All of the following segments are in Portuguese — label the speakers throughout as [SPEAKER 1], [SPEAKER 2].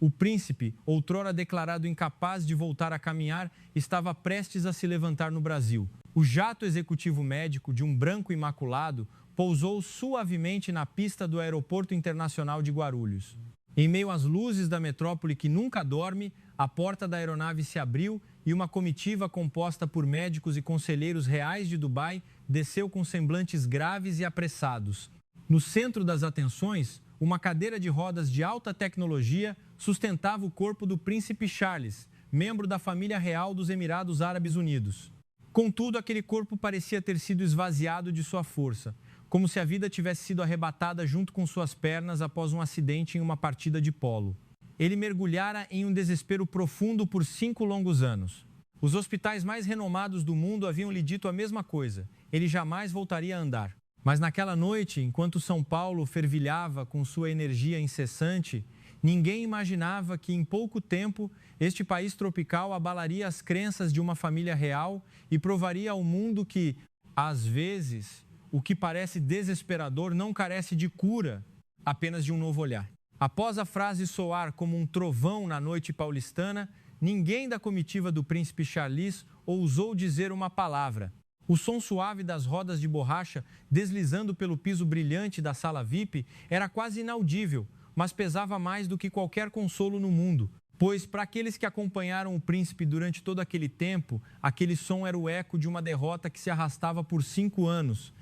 [SPEAKER 1] O príncipe, outrora declarado incapaz de voltar a caminhar, estava prestes a se levantar no Brasil. O jato executivo médico de um branco imaculado pousou suavemente na pista do Aeroporto Internacional de Guarulhos. Em meio às luzes da metrópole que nunca dorme, a porta da aeronave se abriu e uma comitiva composta por médicos e conselheiros reais de Dubai desceu com semblantes graves e apressados. No centro das atenções, uma cadeira de rodas de alta tecnologia sustentava o corpo do príncipe Charles, membro da família real dos Emirados Árabes Unidos. Contudo, aquele corpo parecia ter sido esvaziado de sua força, como se a vida tivesse sido arrebatada junto com suas pernas após um acidente em uma partida de polo. Ele mergulhara em um desespero profundo por 5 longos anos. Os hospitais mais renomados do mundo haviam lhe dito a mesma coisa: ele jamais voltaria a andar. Mas naquela noite, enquanto São Paulo fervilhava com sua energia incessante, ninguém imaginava que em pouco tempo este país tropical abalaria as crenças de uma família real e provaria ao mundo que, às vezes, o que parece desesperador não carece de cura, apenas de um novo olhar. Após a frase soar como um trovão na noite paulistana, ninguém da comitiva do príncipe Charles ousou dizer uma palavra. O som suave das rodas de borracha deslizando pelo piso brilhante da sala VIP era quase inaudível, mas pesava mais do que qualquer consolo no mundo, pois para aqueles que acompanharam o príncipe durante todo aquele tempo, aquele som era o eco de uma derrota que se arrastava por 5 anos.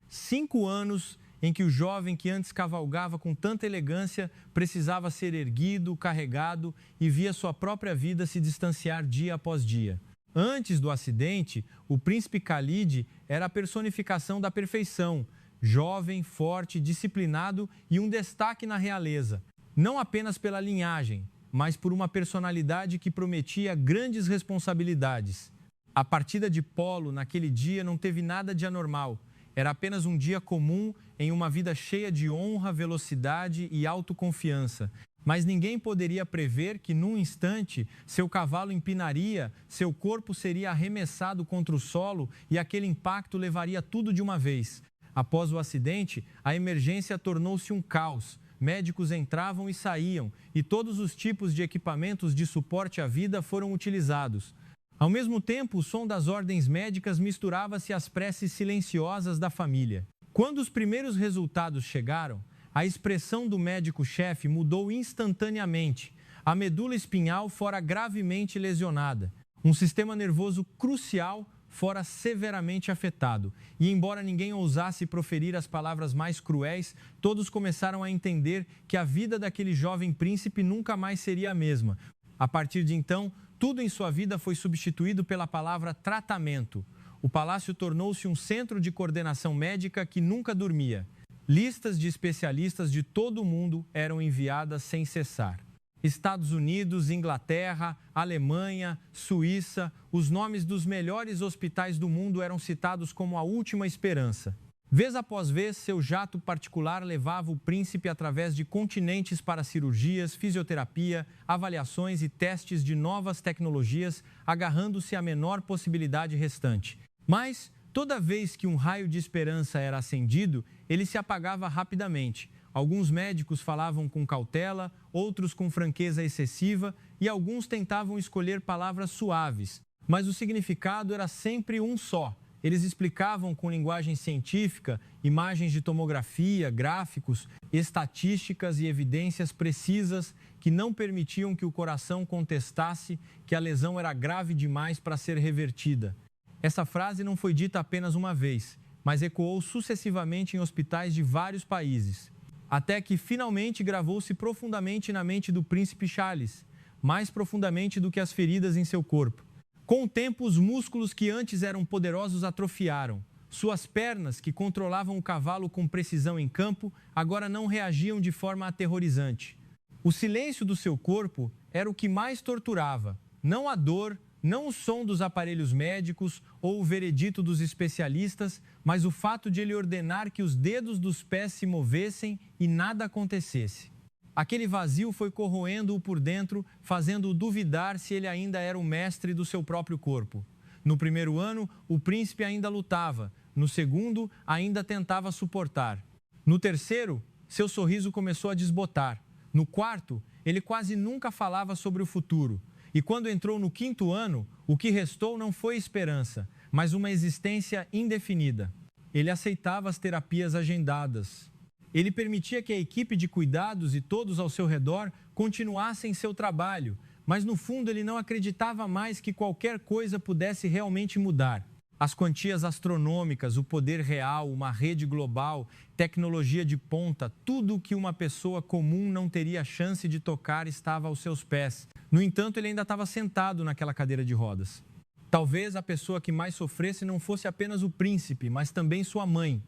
[SPEAKER 1] 5 anos em que o jovem que antes cavalgava com tanta elegância precisava ser erguido, carregado e via sua própria vida se distanciar dia após dia. Antes do acidente, o príncipe Khalid era a personificação da perfeição, jovem, forte, disciplinado e um destaque na realeza, não apenas pela linhagem, mas por uma personalidade que prometia grandes responsabilidades. A partida de polo naquele dia não teve nada de anormal. Era apenas um dia comum em uma vida cheia de honra, velocidade e autoconfiança. Mas ninguém poderia prever que, num instante, seu cavalo empinaria, seu corpo seria arremessado contra o solo e aquele impacto levaria tudo de uma vez. Após o acidente, a emergência tornou-se um caos. Médicos entravam e saíam, e todos os tipos de equipamentos de suporte à vida foram utilizados. Ao mesmo tempo, o som das ordens médicas misturava-se às preces silenciosas da família. Quando os primeiros resultados chegaram, a expressão do médico-chefe mudou instantaneamente. A medula espinhal fora gravemente lesionada. Um sistema nervoso crucial fora severamente afetado. E embora ninguém ousasse proferir as palavras mais cruéis, todos começaram a entender que a vida daquele jovem príncipe nunca mais seria a mesma. A partir de então, tudo em sua vida foi substituído pela palavra tratamento. O palácio tornou-se um centro de coordenação médica que nunca dormia. Listas de especialistas de todo o mundo eram enviadas sem cessar. Estados Unidos, Inglaterra, Alemanha, Suíça, os nomes dos melhores hospitais do mundo eram citados como a última esperança. Vez após vez, seu jato particular levava o príncipe através de continentes para cirurgias, fisioterapia, avaliações e testes de novas tecnologias, agarrando-se à menor possibilidade restante. Mas, toda vez que um raio de esperança era acendido, ele se apagava rapidamente. Alguns médicos falavam com cautela, outros com franqueza excessiva e alguns tentavam escolher palavras suaves. Mas o significado era sempre um só. Eles explicavam com linguagem científica, imagens de tomografia, gráficos, estatísticas e evidências precisas que não permitiam que o coração contestasse que a lesão era grave demais para ser revertida. Essa frase não foi dita apenas uma vez, mas ecoou sucessivamente em hospitais de vários países, até que finalmente gravou-se profundamente na mente do príncipe Charles, mais profundamente do que as feridas em seu corpo. Com o tempo, os músculos que antes eram poderosos atrofiaram. Suas pernas, que controlavam o cavalo com precisão em campo, agora não reagiam de forma aterrorizante. O silêncio do seu corpo era o que mais torturava, não a dor, não o som dos aparelhos médicos ou o veredito dos especialistas, mas o fato de ele ordenar que os dedos dos pés se movessem e nada acontecesse. Aquele vazio foi corroendo-o por dentro, fazendo-o duvidar se ele ainda era o mestre do seu próprio corpo. No primeiro ano, o príncipe ainda lutava. No segundo, ainda tentava suportar. No terceiro, seu sorriso começou a desbotar. No quarto, ele quase nunca falava sobre o futuro. E quando entrou no 5º ano, o que restou não foi esperança, mas uma existência indefinida. Ele aceitava as terapias agendadas. Ele permitia que a equipe de cuidados e todos ao seu redor continuassem seu trabalho, mas no fundo ele não acreditava mais que qualquer coisa pudesse realmente mudar. As quantias astronômicas, o poder real, uma rede global, tecnologia de ponta, tudo o que uma pessoa comum não teria chance de tocar estava aos seus pés. No entanto, ele ainda estava sentado naquela cadeira de rodas. Talvez a pessoa que mais sofresse não fosse apenas o príncipe, mas também sua mãe.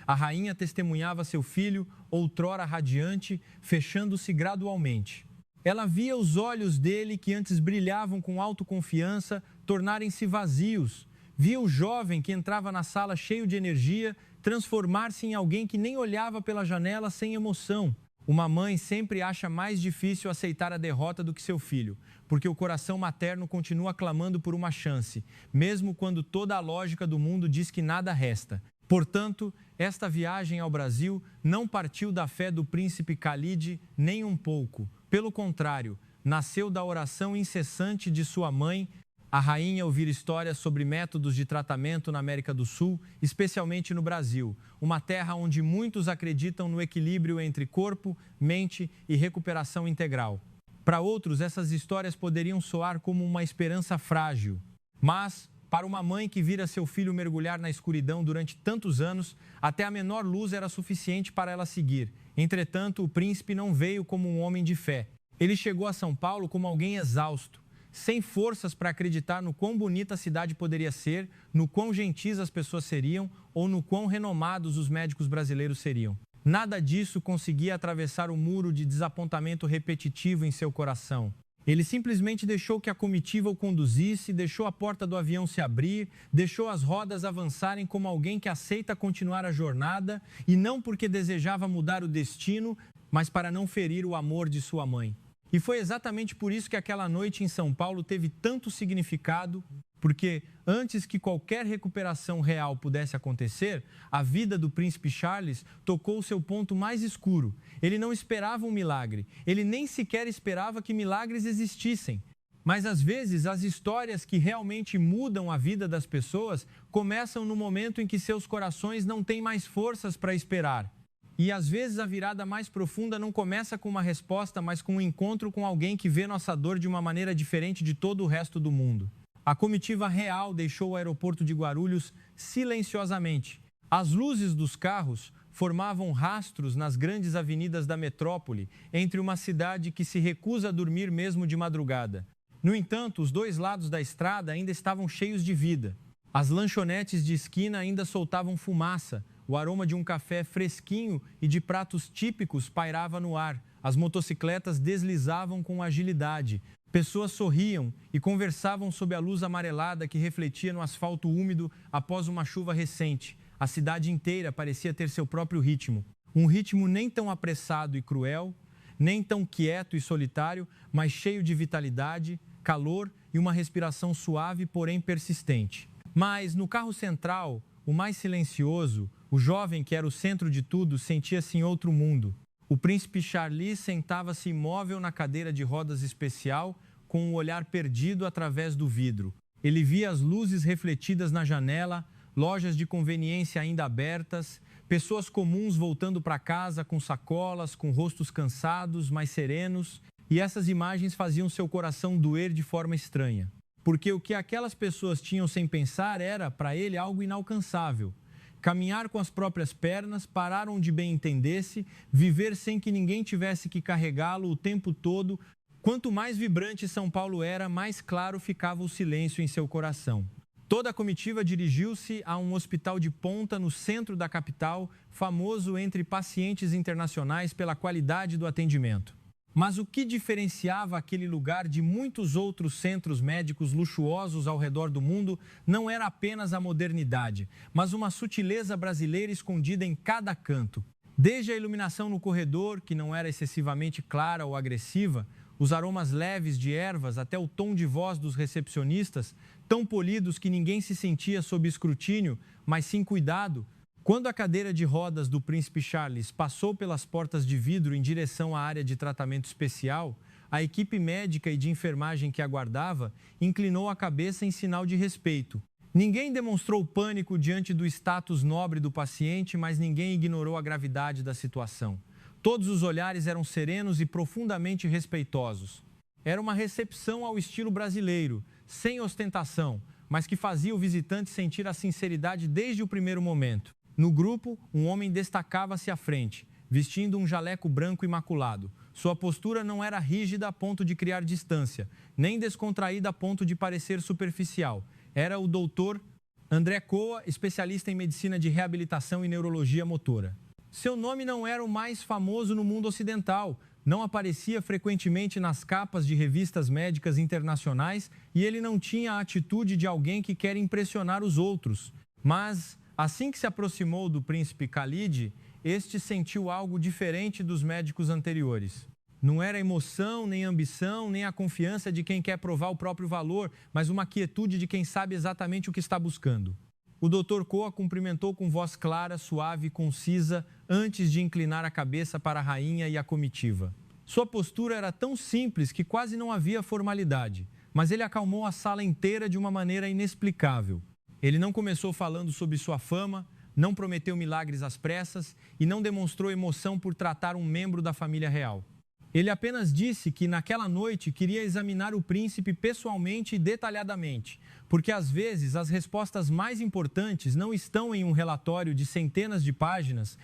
[SPEAKER 1] A rainha testemunhava seu filho, outrora radiante, fechando-se gradualmente. Ela via os olhos dele, que antes brilhavam com autoconfiança, tornarem-se vazios. Via o jovem que entrava na sala cheio de energia, transformar-se em alguém que nem olhava pela janela sem emoção. Uma mãe sempre acha mais difícil aceitar a derrota do que seu filho, porque o coração materno continua clamando por uma chance, mesmo quando toda a lógica do mundo diz que nada resta. Portanto, esta viagem ao Brasil não partiu da fé do príncipe Khalid nem um pouco. Pelo contrário, nasceu da oração incessante de sua mãe. A rainha ouvir histórias sobre métodos de tratamento na América do Sul, especialmente no Brasil, uma terra onde muitos acreditam no equilíbrio entre corpo, mente e recuperação integral. Para outros, essas histórias poderiam soar como uma esperança frágil, mas para uma mãe que vira seu filho mergulhar na escuridão durante tantos anos, até a menor luz era suficiente para ela seguir. Entretanto, o príncipe não veio como um homem de fé. Ele chegou a São Paulo como alguém exausto, sem forças para acreditar no quão bonita a cidade poderia ser, no quão gentis as pessoas seriam ou no quão renomados os médicos brasileiros seriam. Nada disso conseguia atravessar o muro de desapontamento repetitivo em seu coração. Ele simplesmente deixou que a comitiva o conduzisse, deixou a porta do avião se abrir, deixou as rodas avançarem como alguém que aceita continuar a jornada, e não porque desejava mudar o destino, mas para não ferir o amor de sua mãe. E foi exatamente por isso que aquela noite em São Paulo teve tanto significado, porque antes que qualquer recuperação real pudesse acontecer, a vida do príncipe Charles tocou o seu ponto mais escuro. Ele não esperava um milagre, ele nem sequer esperava que milagres existissem. Mas às vezes as histórias que realmente mudam a vida das pessoas começam no momento em que seus corações não têm mais forças para esperar. E às vezes a virada mais profunda não começa com uma resposta, mas com um encontro com alguém que vê nossa dor de uma maneira diferente de todo o resto do mundo. A comitiva real deixou o aeroporto de Guarulhos silenciosamente. As luzes dos carros formavam rastros nas grandes avenidas da metrópole, entre uma cidade que se recusa a dormir mesmo de madrugada. No entanto, os dois lados da estrada ainda estavam cheios de vida. As lanchonetes de esquina ainda soltavam fumaça. O aroma de um café fresquinho e de pratos típicos pairava no ar. As motocicletas deslizavam com agilidade. Pessoas sorriam e conversavam sob a luz amarelada que refletia no asfalto úmido após uma chuva recente. A cidade inteira parecia ter seu próprio ritmo. Um ritmo nem tão apressado e cruel, nem tão quieto e solitário, mas cheio de vitalidade, calor e uma respiração suave, porém persistente. Mas no carro central, o mais silencioso, o jovem que era o centro de tudo sentia-se em outro mundo. O príncipe Charles sentava-se imóvel na cadeira de rodas especial, com o olhar perdido através do vidro. Ele via as luzes refletidas na janela, lojas de conveniência ainda abertas, pessoas comuns voltando para casa com sacolas, com rostos cansados, mas serenos, e essas imagens faziam seu coração doer de forma estranha. Porque o que aquelas pessoas tinham sem pensar era, para ele, algo inalcançável. Caminhar com as próprias pernas, parar onde bem entendesse, viver sem que ninguém tivesse que carregá-lo o tempo todo. Quanto mais vibrante São Paulo era, mais claro ficava o silêncio em seu coração. Toda a comitiva dirigiu-se a um hospital de ponta no centro da capital, famoso entre pacientes internacionais pela qualidade do atendimento. Mas o que diferenciava aquele lugar de muitos outros centros médicos luxuosos ao redor do mundo não era apenas a modernidade, mas uma sutileza brasileira escondida em cada canto. Desde a iluminação no corredor, que não era excessivamente clara ou agressiva, os aromas leves de ervas até o tom de voz dos recepcionistas, tão polidos que ninguém se sentia sob escrutínio, mas sim cuidado. Quando a cadeira de rodas do príncipe Charles passou pelas portas de vidro em direção à área de tratamento especial, a equipe médica e de enfermagem que aguardava inclinou a cabeça em sinal de respeito. Ninguém demonstrou pânico diante do status nobre do paciente, mas ninguém ignorou a gravidade da situação. Todos os olhares eram serenos e profundamente respeitosos. Era uma recepção ao estilo brasileiro, sem ostentação, mas que fazia o visitante sentir a sinceridade desde o primeiro momento. No grupo, um homem destacava-se à frente, vestindo um jaleco branco imaculado. Sua postura não era rígida a ponto de criar distância, nem descontraída a ponto de parecer superficial. Era o doutor André Coa, especialista em medicina de reabilitação e neurologia motora. Seu nome não era o mais famoso no mundo ocidental, não aparecia frequentemente nas capas de revistas médicas internacionais e ele não tinha a atitude de alguém que quer impressionar os outros. Mas, assim que se aproximou do príncipe Khalid, este sentiu algo diferente dos médicos anteriores. Não era emoção, nem ambição, nem a confiança de quem quer provar o próprio valor, mas uma quietude de quem sabe exatamente o que está buscando. O Dr. Coa cumprimentou com voz clara, suave e concisa, antes de inclinar a cabeça para a rainha e a comitiva. Sua postura era tão simples que quase não havia formalidade, mas ele acalmou a sala inteira de uma maneira inexplicável. Ele não começou falando sobre sua fama, não prometeu milagres às pressas e não demonstrou emoção por tratar um membro da família real. Ele apenas disse que naquela noite queria examinar o príncipe pessoalmente e detalhadamente, porque às vezes as respostas mais importantes não estão em um relatório de centenas de páginas,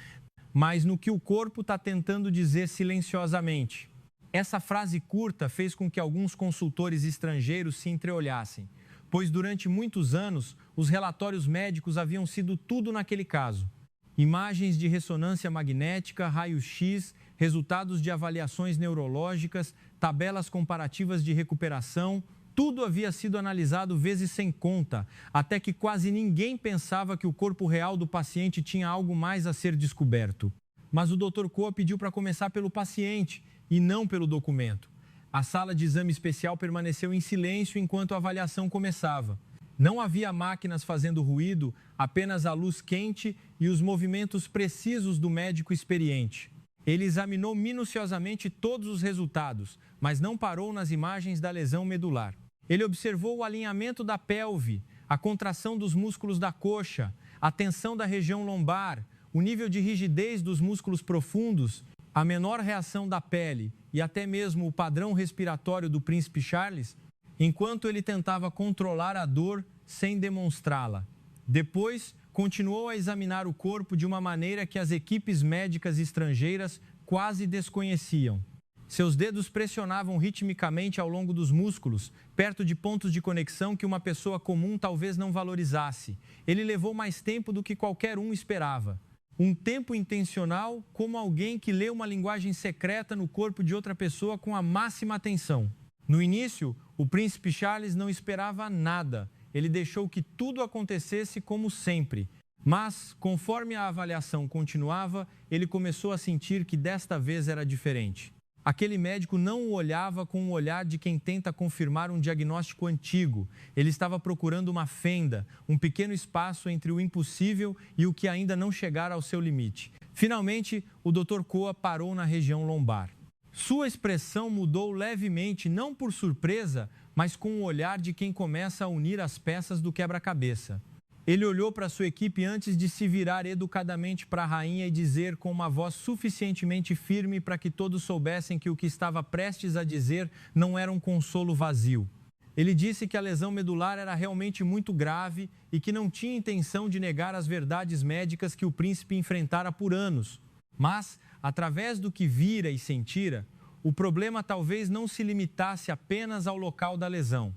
[SPEAKER 1] mas no que o corpo está tentando dizer silenciosamente. Essa frase curta fez com que alguns consultores estrangeiros se entreolhassem, pois durante muitos anos os relatórios médicos haviam sido tudo naquele caso. Imagens de ressonância magnética, raio-x, resultados de avaliações neurológicas, tabelas comparativas de recuperação, tudo havia sido analisado vezes sem conta, até que quase ninguém pensava que o corpo real do paciente tinha algo mais a ser descoberto. Mas o Dr. Coa pediu para começar pelo paciente e não pelo documento. A sala de exame especial permaneceu em silêncio enquanto a avaliação começava. Não havia máquinas fazendo ruído, apenas a luz quente e os movimentos precisos do médico experiente. Ele examinou minuciosamente todos os resultados, mas não parou nas imagens da lesão medular. Ele observou o alinhamento da pelve, a contração dos músculos da coxa, a tensão da região lombar, o nível de rigidez dos músculos profundos, a menor reação da pele e até mesmo o padrão respiratório do príncipe Charles, enquanto ele tentava controlar a dor sem demonstrá-la. Depois, continuou a examinar o corpo de uma maneira que as equipes médicas estrangeiras quase desconheciam. Seus dedos pressionavam ritmicamente ao longo dos músculos, perto de pontos de conexão que uma pessoa comum talvez não valorizasse. Ele levou mais tempo do que qualquer um esperava. Um tempo intencional, como alguém que lê uma linguagem secreta no corpo de outra pessoa com a máxima atenção. No início, o príncipe Charles não esperava nada. Ele deixou que tudo acontecesse como sempre. Mas, conforme a avaliação continuava, ele começou a sentir que desta vez era diferente. Aquele médico não o olhava com o olhar de quem tenta confirmar um diagnóstico antigo. Ele estava procurando uma fenda, um pequeno espaço entre o impossível e o que ainda não chegara ao seu limite. Finalmente, o Dr. Coa parou na região lombar. Sua expressão mudou levemente, não por surpresa, mas com o olhar de quem começa a unir as peças do quebra-cabeça. Ele olhou para sua equipe antes de se virar educadamente para a rainha e dizer com uma voz suficientemente firme para que todos soubessem que o que estava prestes a dizer não era um consolo vazio. Ele disse que a lesão medular era realmente muito grave e que não tinha intenção de negar as verdades médicas que o príncipe enfrentara por anos. Mas, através do que vira e sentira, o problema talvez não se limitasse apenas ao local da lesão.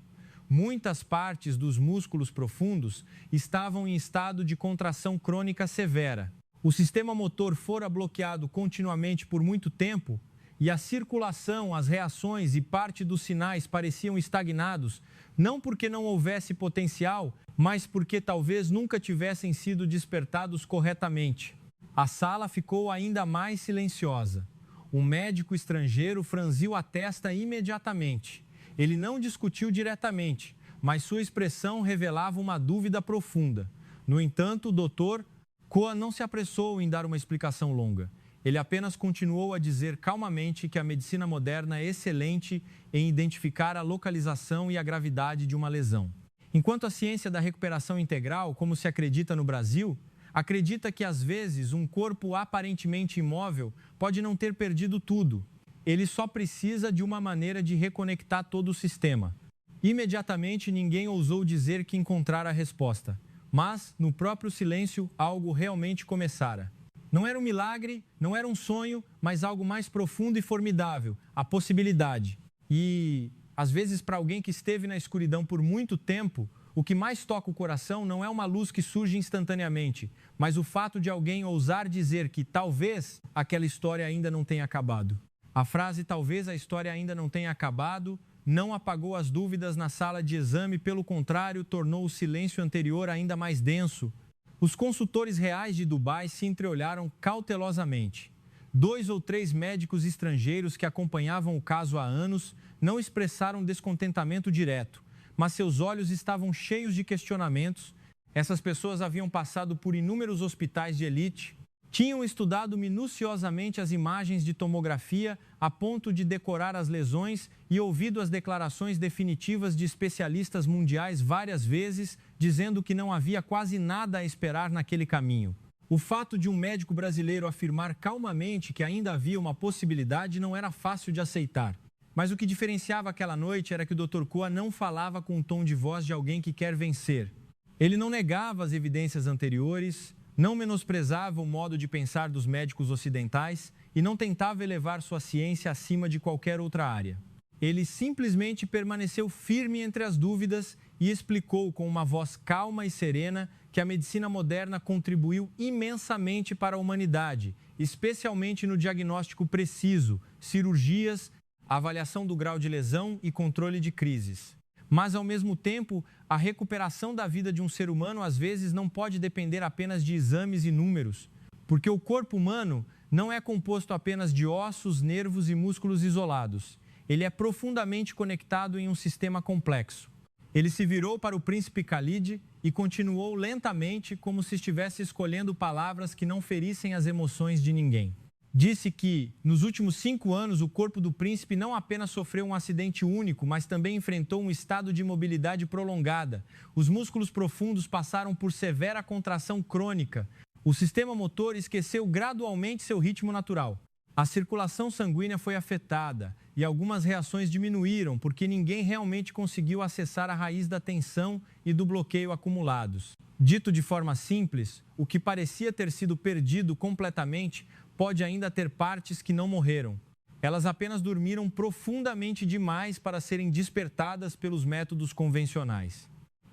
[SPEAKER 1] Muitas partes dos músculos profundos estavam em estado de contração crônica severa. O sistema motor fora bloqueado continuamente por muito tempo e a circulação, as reações e parte dos sinais pareciam estagnados, não porque não houvesse potencial, mas porque talvez nunca tivessem sido despertados corretamente. A sala ficou ainda mais silenciosa. O médico estrangeiro franziu a testa imediatamente. Ele não discutiu diretamente, mas sua expressão revelava uma dúvida profunda. No entanto, o Dr. Coa não se apressou em dar uma explicação longa. Ele apenas continuou a dizer calmamente que a medicina moderna é excelente em identificar a localização e a gravidade de uma lesão. Enquanto a ciência da recuperação integral, como se acredita no Brasil, acredita que às vezes um corpo aparentemente imóvel pode não ter perdido tudo. Ele só precisa de uma maneira de reconectar todo o sistema. Imediatamente ninguém ousou dizer que encontrara a resposta, mas no próprio silêncio algo realmente começara. Não era um milagre, não era um sonho, mas algo mais profundo e formidável, a possibilidade. E, às vezes, para alguém que esteve na escuridão por muito tempo, o que mais toca o coração não é uma luz que surge instantaneamente, mas o fato de alguém ousar dizer que talvez aquela história ainda não tenha acabado. A frase "talvez a história ainda não tenha acabado" não apagou as dúvidas na sala de exame, pelo contrário, tornou o silêncio anterior ainda mais denso. Os consultores reais de Dubai se entreolharam cautelosamente. 2 ou 3 médicos estrangeiros que acompanhavam o caso há anos não expressaram descontentamento direto, mas seus olhos estavam cheios de questionamentos. Essas pessoas haviam passado por inúmeros hospitais de elite, tinham estudado minuciosamente as imagens de tomografia a ponto de decorar as lesões e ouvido as declarações definitivas de especialistas mundiais várias vezes, dizendo que não havia quase nada a esperar naquele caminho. O fato de um médico brasileiro afirmar calmamente que ainda havia uma possibilidade não era fácil de aceitar. Mas o que diferenciava aquela noite era que o Dr. Koa não falava com o tom de voz de alguém que quer vencer. Ele não negava as evidências anteriores, não menosprezava o modo de pensar dos médicos ocidentais e não tentava elevar sua ciência acima de qualquer outra área. Ele simplesmente permaneceu firme entre as dúvidas e explicou com uma voz calma e serena que a medicina moderna contribuiu imensamente para a humanidade, especialmente no diagnóstico preciso, cirurgias, avaliação do grau de lesão e controle de crises. Mas, ao mesmo tempo, a recuperação da vida de um ser humano às vezes não pode depender apenas de exames e números, porque o corpo humano não é composto apenas de ossos, nervos e músculos isolados. Ele é profundamente conectado em um sistema complexo. Ele se virou para o príncipe Khalid e continuou lentamente, como se estivesse escolhendo palavras que não ferissem as emoções de ninguém. Disse que, nos últimos 5 anos, o corpo do príncipe não apenas sofreu um acidente único, mas também enfrentou um estado de imobilidade prolongada. Os músculos profundos passaram por severa contração crônica. O sistema motor esqueceu gradualmente seu ritmo natural. A circulação sanguínea foi afetada e algumas reações diminuíram porque ninguém realmente conseguiu acessar a raiz da tensão e do bloqueio acumulados. Dito de forma simples, o que parecia ter sido perdido completamente pode ainda ter partes que não morreram. Elas apenas dormiram profundamente demais para serem despertadas pelos métodos convencionais.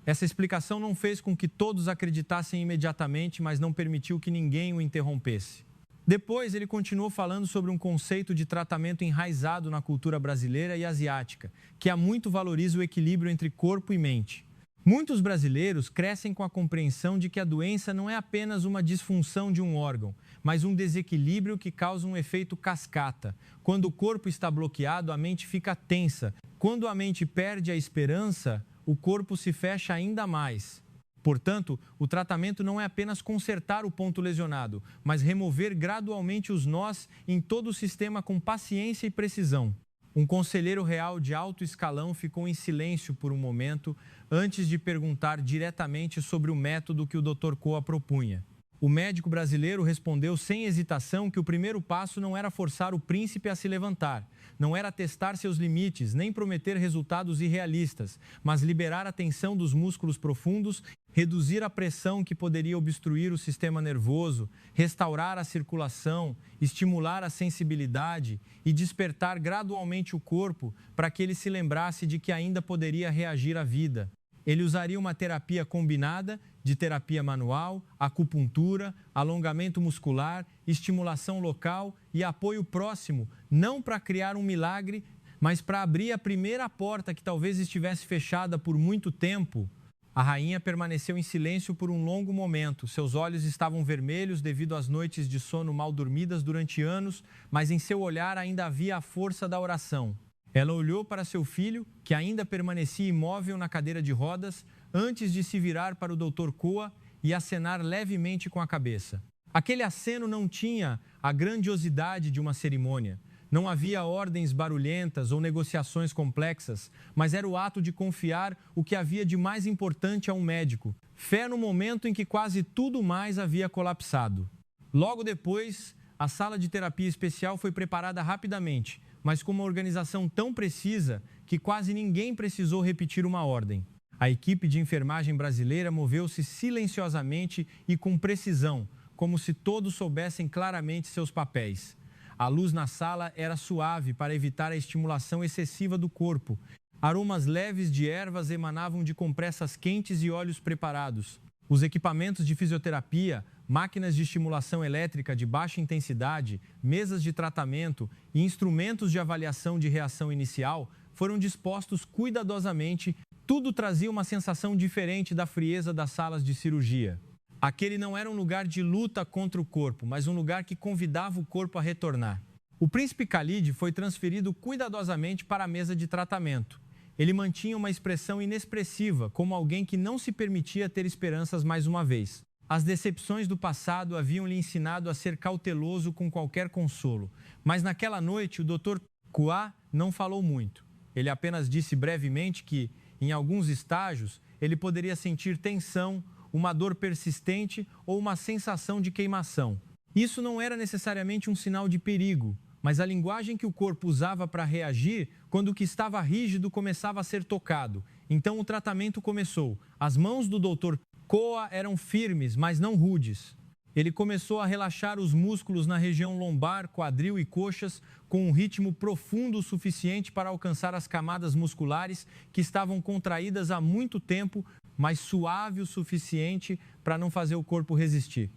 [SPEAKER 1] Essa explicação não fez com que todos acreditassem imediatamente, mas não permitiu que ninguém o interrompesse. Depois, ele continuou falando sobre um conceito de tratamento enraizado na cultura brasileira e asiática, que há muito valoriza o equilíbrio entre corpo e mente. Muitos brasileiros crescem com a compreensão de que a doença não é apenas uma disfunção de um órgão, mas um desequilíbrio que causa um efeito cascata. Quando o corpo está bloqueado, a mente fica tensa. Quando a mente perde a esperança, o corpo se fecha ainda mais. Portanto, o tratamento não é apenas consertar o ponto lesionado, mas remover gradualmente os nós em todo o sistema com paciência e precisão. Um conselheiro real de alto escalão ficou em silêncio por um momento antes de perguntar diretamente sobre o método que o Dr. Koa propunha. O médico brasileiro respondeu sem hesitação que o primeiro passo não era forçar o príncipe a se levantar, não era testar seus limites, nem prometer resultados irrealistas, mas liberar a tensão dos músculos profundos, reduzir a pressão que poderia obstruir o sistema nervoso, restaurar a circulação, estimular a sensibilidade e despertar gradualmente o corpo para que ele se lembrasse de que ainda poderia reagir à vida. Ele usaria uma terapia combinada de terapia manual, acupuntura, alongamento muscular, estimulação local e apoio próximo, não para criar um milagre, mas para abrir a primeira porta que talvez estivesse fechada por muito tempo. A rainha permaneceu em silêncio por um longo momento. Seus olhos estavam vermelhos devido às noites de sono mal dormidas durante anos, mas em seu olhar ainda havia a força da oração. Ela olhou para seu filho, que ainda permanecia imóvel na cadeira de rodas, antes de se virar para o Dr. Koa e acenar levemente com a cabeça. Aquele aceno não tinha a grandiosidade de uma cerimônia. Não havia ordens barulhentas ou negociações complexas, mas era o ato de confiar o que havia de mais importante a um médico. Fé no momento em que quase tudo mais havia colapsado. Logo depois, a sala de terapia especial foi preparada rapidamente, mas com uma organização tão precisa que quase ninguém precisou repetir uma ordem. A equipe de enfermagem brasileira moveu-se silenciosamente e com precisão, como se todos soubessem claramente seus papéis. A luz na sala era suave para evitar a estimulação excessiva do corpo. Aromas leves de ervas emanavam de compressas quentes e óleos preparados. Os equipamentos de fisioterapia, máquinas de estimulação elétrica de baixa intensidade, mesas de tratamento e instrumentos de avaliação de reação inicial foram dispostos cuidadosamente. Tudo trazia uma sensação diferente da frieza das salas de cirurgia. Aquele não era um lugar de luta contra o corpo, mas um lugar que convidava o corpo a retornar. O príncipe Khalid foi transferido cuidadosamente para a mesa de tratamento. Ele mantinha uma expressão inexpressiva, como alguém que não se permitia ter esperanças mais uma vez. As decepções do passado haviam lhe ensinado a ser cauteloso com qualquer consolo. Mas naquela noite, o Dr. Koa não falou muito. Ele apenas disse brevemente que, em alguns estágios, ele poderia sentir tensão, uma dor persistente ou uma sensação de queimação. Isso não era necessariamente um sinal de perigo, mas a linguagem que o corpo usava para reagir quando o que estava rígido começava a ser tocado. Então o tratamento começou. As mãos do Dr. Koa eram firmes, mas não rudes. Ele começou a relaxar os músculos na região lombar, quadril e coxas com um ritmo profundo o suficiente para alcançar as camadas musculares que estavam contraídas há muito tempo, mas suave o suficiente para não fazer o corpo resistir.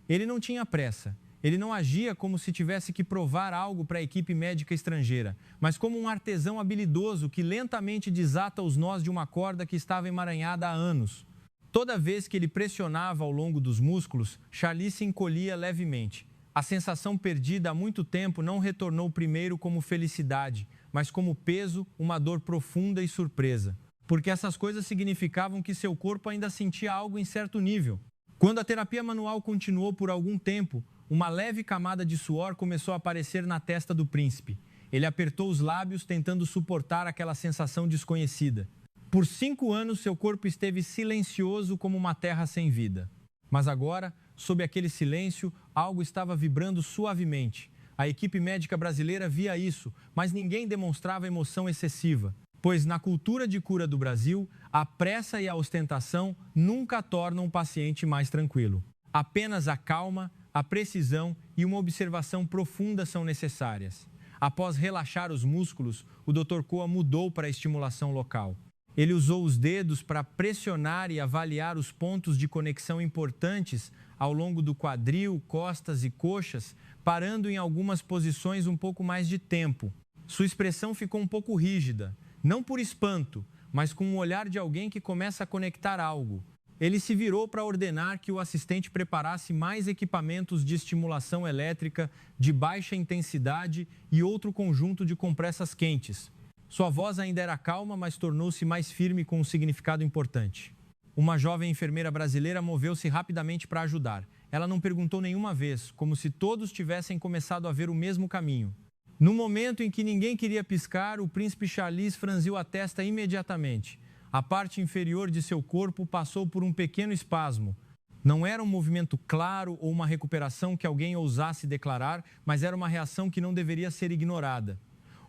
[SPEAKER 1] Ele não tinha pressa. Ele não agia como se tivesse que provar algo para a equipe médica estrangeira, mas como um artesão habilidoso que lentamente desata os nós de uma corda que estava emaranhada há anos. Toda vez que ele pressionava ao longo dos músculos, Charlie se encolhia levemente. A sensação perdida há muito tempo não retornou primeiro como felicidade, mas como peso, uma dor profunda e surpresa. Porque essas coisas significavam que seu corpo ainda sentia algo em certo nível. Quando a terapia manual continuou por algum tempo, uma leve camada de suor começou a aparecer na testa do príncipe. Ele apertou os lábios, tentando suportar aquela sensação desconhecida. Por 5 anos, seu corpo esteve silencioso como uma terra sem vida. Mas agora, sob aquele silêncio, algo estava vibrando suavemente. A equipe médica brasileira via isso, mas ninguém demonstrava emoção excessiva. Pois na cultura de cura do Brasil, a pressa e a ostentação nunca tornam o paciente mais tranquilo. Apenas a calma, a precisão e uma observação profunda são necessárias. Após relaxar os músculos, o Dr. Koa mudou para a estimulação local. Ele usou os dedos para pressionar e avaliar os pontos de conexão importantes ao longo do quadril, costas e coxas, parando em algumas posições um pouco mais de tempo. Sua expressão ficou um pouco rígida. Não por espanto, mas com o olhar de alguém que começa a conectar algo. Ele se virou para ordenar que o assistente preparasse mais equipamentos de estimulação elétrica de baixa intensidade e outro conjunto de compressas quentes. Sua voz ainda era calma, mas tornou-se mais firme com um significado importante. Uma jovem enfermeira brasileira moveu-se rapidamente para ajudar. Ela não perguntou nenhuma vez, como se todos tivessem começado a ver o mesmo caminho. No momento em que ninguém queria piscar, o príncipe Charles franziu a testa imediatamente. A parte inferior de seu corpo passou por um pequeno espasmo. Não era um movimento claro ou uma recuperação que alguém ousasse declarar, mas era uma reação que não deveria ser ignorada.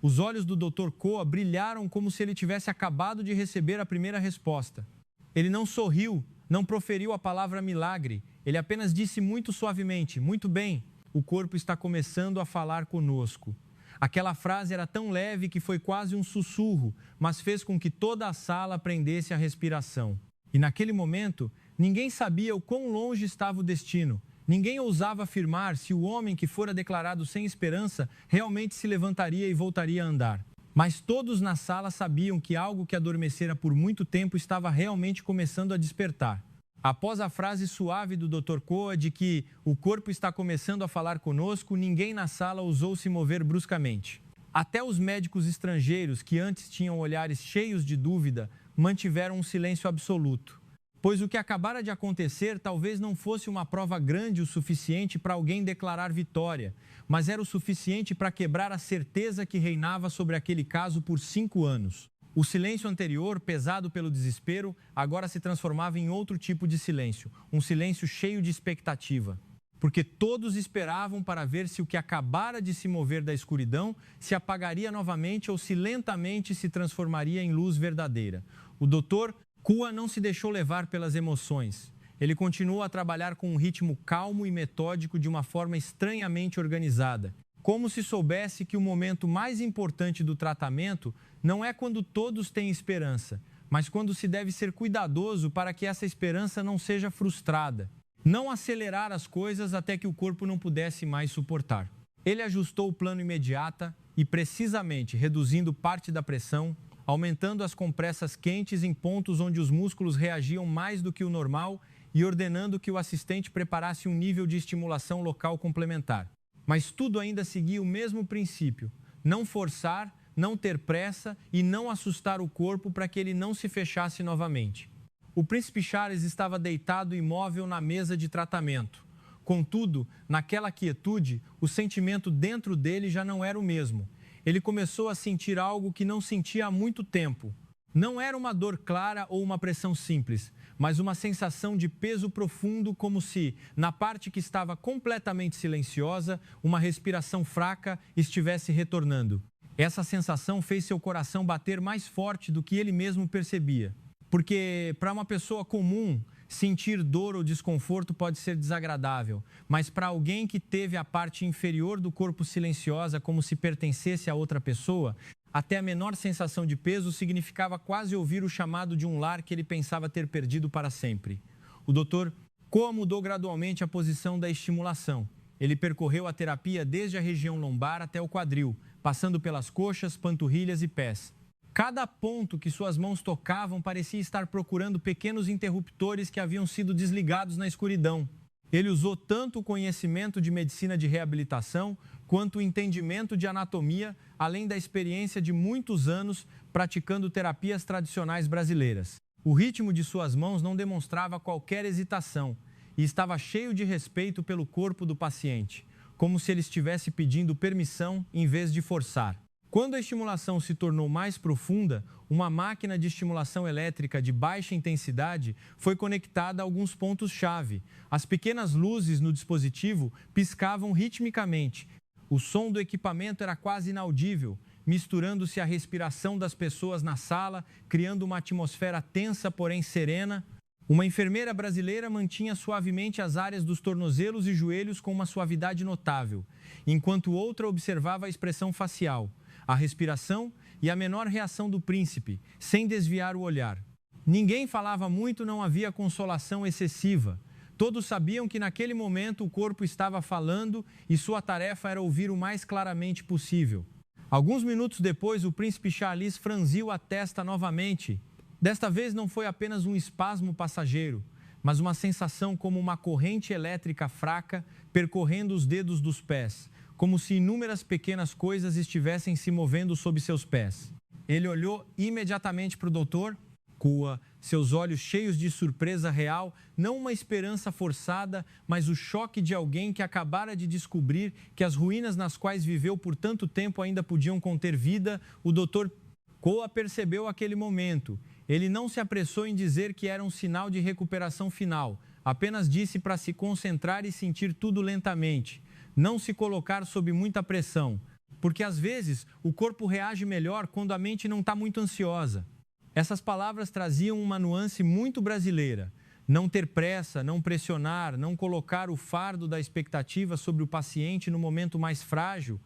[SPEAKER 1] Os olhos do Dr. Koa brilharam como se ele tivesse acabado de receber a primeira resposta. Ele não sorriu, não proferiu a palavra milagre. Ele apenas disse muito suavemente: "Muito bem, o corpo está começando a falar conosco." Aquela frase era tão leve que foi quase um sussurro, mas fez com que toda a sala prendesse a respiração. E naquele momento, ninguém sabia o quão longe estava o destino. Ninguém ousava afirmar se o homem que fora declarado sem esperança realmente se levantaria e voltaria a andar. Mas todos na sala sabiam que algo que adormecera por muito tempo estava realmente começando a despertar. Após a frase suave do Dr. Koa de que o corpo está começando a falar conosco, ninguém na sala ousou se mover bruscamente. Até os médicos estrangeiros, que antes tinham olhares cheios de dúvida, mantiveram um silêncio absoluto. pois o que acabara de acontecer talvez não fosse uma prova grande o suficiente para alguém declarar vitória, mas era o suficiente para quebrar a certeza que reinava sobre aquele caso por 5 anos. O silêncio anterior, pesado pelo desespero, agora se transformava em outro tipo de silêncio, um silêncio cheio de expectativa. Porque todos esperavam para ver se o que acabara de se mover da escuridão se apagaria novamente ou se lentamente se transformaria em luz verdadeira. O doutor Kua não se deixou levar pelas emoções. Ele continuou a trabalhar com um ritmo calmo e metódico de uma forma estranhamente organizada, como se soubesse que o momento mais importante do tratamento não é quando todos têm esperança, mas quando se deve ser cuidadoso para que essa esperança não seja frustrada. Não acelerar as coisas até que o corpo não pudesse mais suportar. Ele ajustou o plano imediata e, precisamente, reduzindo parte da pressão, aumentando as compressas quentes em pontos onde os músculos reagiam mais do que o normal e ordenando que o assistente preparasse um nível de estimulação local complementar. Mas tudo ainda seguia o mesmo princípio: não forçar, não ter pressa e não assustar o corpo para que ele não se fechasse novamente. O príncipe Charles estava deitado imóvel na mesa de tratamento. Contudo, naquela quietude, o sentimento dentro dele já não era o mesmo. Ele começou a sentir algo que não sentia há muito tempo. Não era uma dor clara ou uma pressão simples, mas uma sensação de peso profundo, como se, na parte que estava completamente silenciosa, uma respiração fraca estivesse retornando. Essa sensação fez seu coração bater mais forte do que ele mesmo percebia. Porque, para uma pessoa comum, sentir dor ou desconforto pode ser desagradável, mas para alguém que teve a parte inferior do corpo silenciosa como se pertencesse a outra pessoa, até a menor sensação de peso significava quase ouvir o chamado de um lar que ele pensava ter perdido para sempre. O Dr. Kua mudou gradualmente a posição da estimulação. Ele percorreu a terapia desde a região lombar até o quadril, passando pelas coxas, panturrilhas e pés. Cada ponto que suas mãos tocavam parecia estar procurando pequenos interruptores que haviam sido desligados na escuridão. Ele usou tanto o conhecimento de medicina de reabilitação quanto o entendimento de anatomia, além da experiência de muitos anos praticando terapias tradicionais brasileiras. O ritmo de suas mãos não demonstrava qualquer hesitação e estava cheio de respeito pelo corpo do paciente, como se ele estivesse pedindo permissão em vez de forçar. Quando a estimulação se tornou mais profunda, uma máquina de estimulação elétrica de baixa intensidade foi conectada a alguns pontos-chave. As pequenas luzes no dispositivo piscavam ritmicamente. O som do equipamento era quase inaudível, misturando-se à respiração das pessoas na sala, criando uma atmosfera tensa, porém serena. Uma enfermeira brasileira mantinha suavemente as áreas dos tornozelos e joelhos com uma suavidade notável, enquanto outra observava a expressão facial, a respiração e a menor reação do príncipe, sem desviar o olhar. Ninguém falava muito, não havia consolação excessiva. Todos sabiam que naquele momento o corpo estava falando e sua tarefa era ouvir o mais claramente possível. Alguns minutos depois, o príncipe Charles franziu a testa novamente. Desta vez não foi apenas um espasmo passageiro, mas uma sensação como uma corrente elétrica fraca percorrendo os dedos dos pés, como se inúmeras pequenas coisas estivessem se movendo sob seus pés. Ele olhou imediatamente para o doutor Kua, seus olhos cheios de surpresa real, não uma esperança forçada, mas o choque de alguém que acabara de descobrir que as ruínas nas quais viveu por tanto tempo ainda podiam conter vida. O doutor Kua percebeu aquele momento. Ele não se apressou em dizer que era um sinal de recuperação final, apenas disse para se concentrar e sentir tudo lentamente. Não se colocar sob muita pressão, porque às vezes o corpo reage melhor quando a mente não está muito ansiosa. Essas palavras traziam uma nuance muito brasileira. Não ter pressa, não pressionar, não colocar o fardo da expectativa sobre o paciente no momento mais frágil,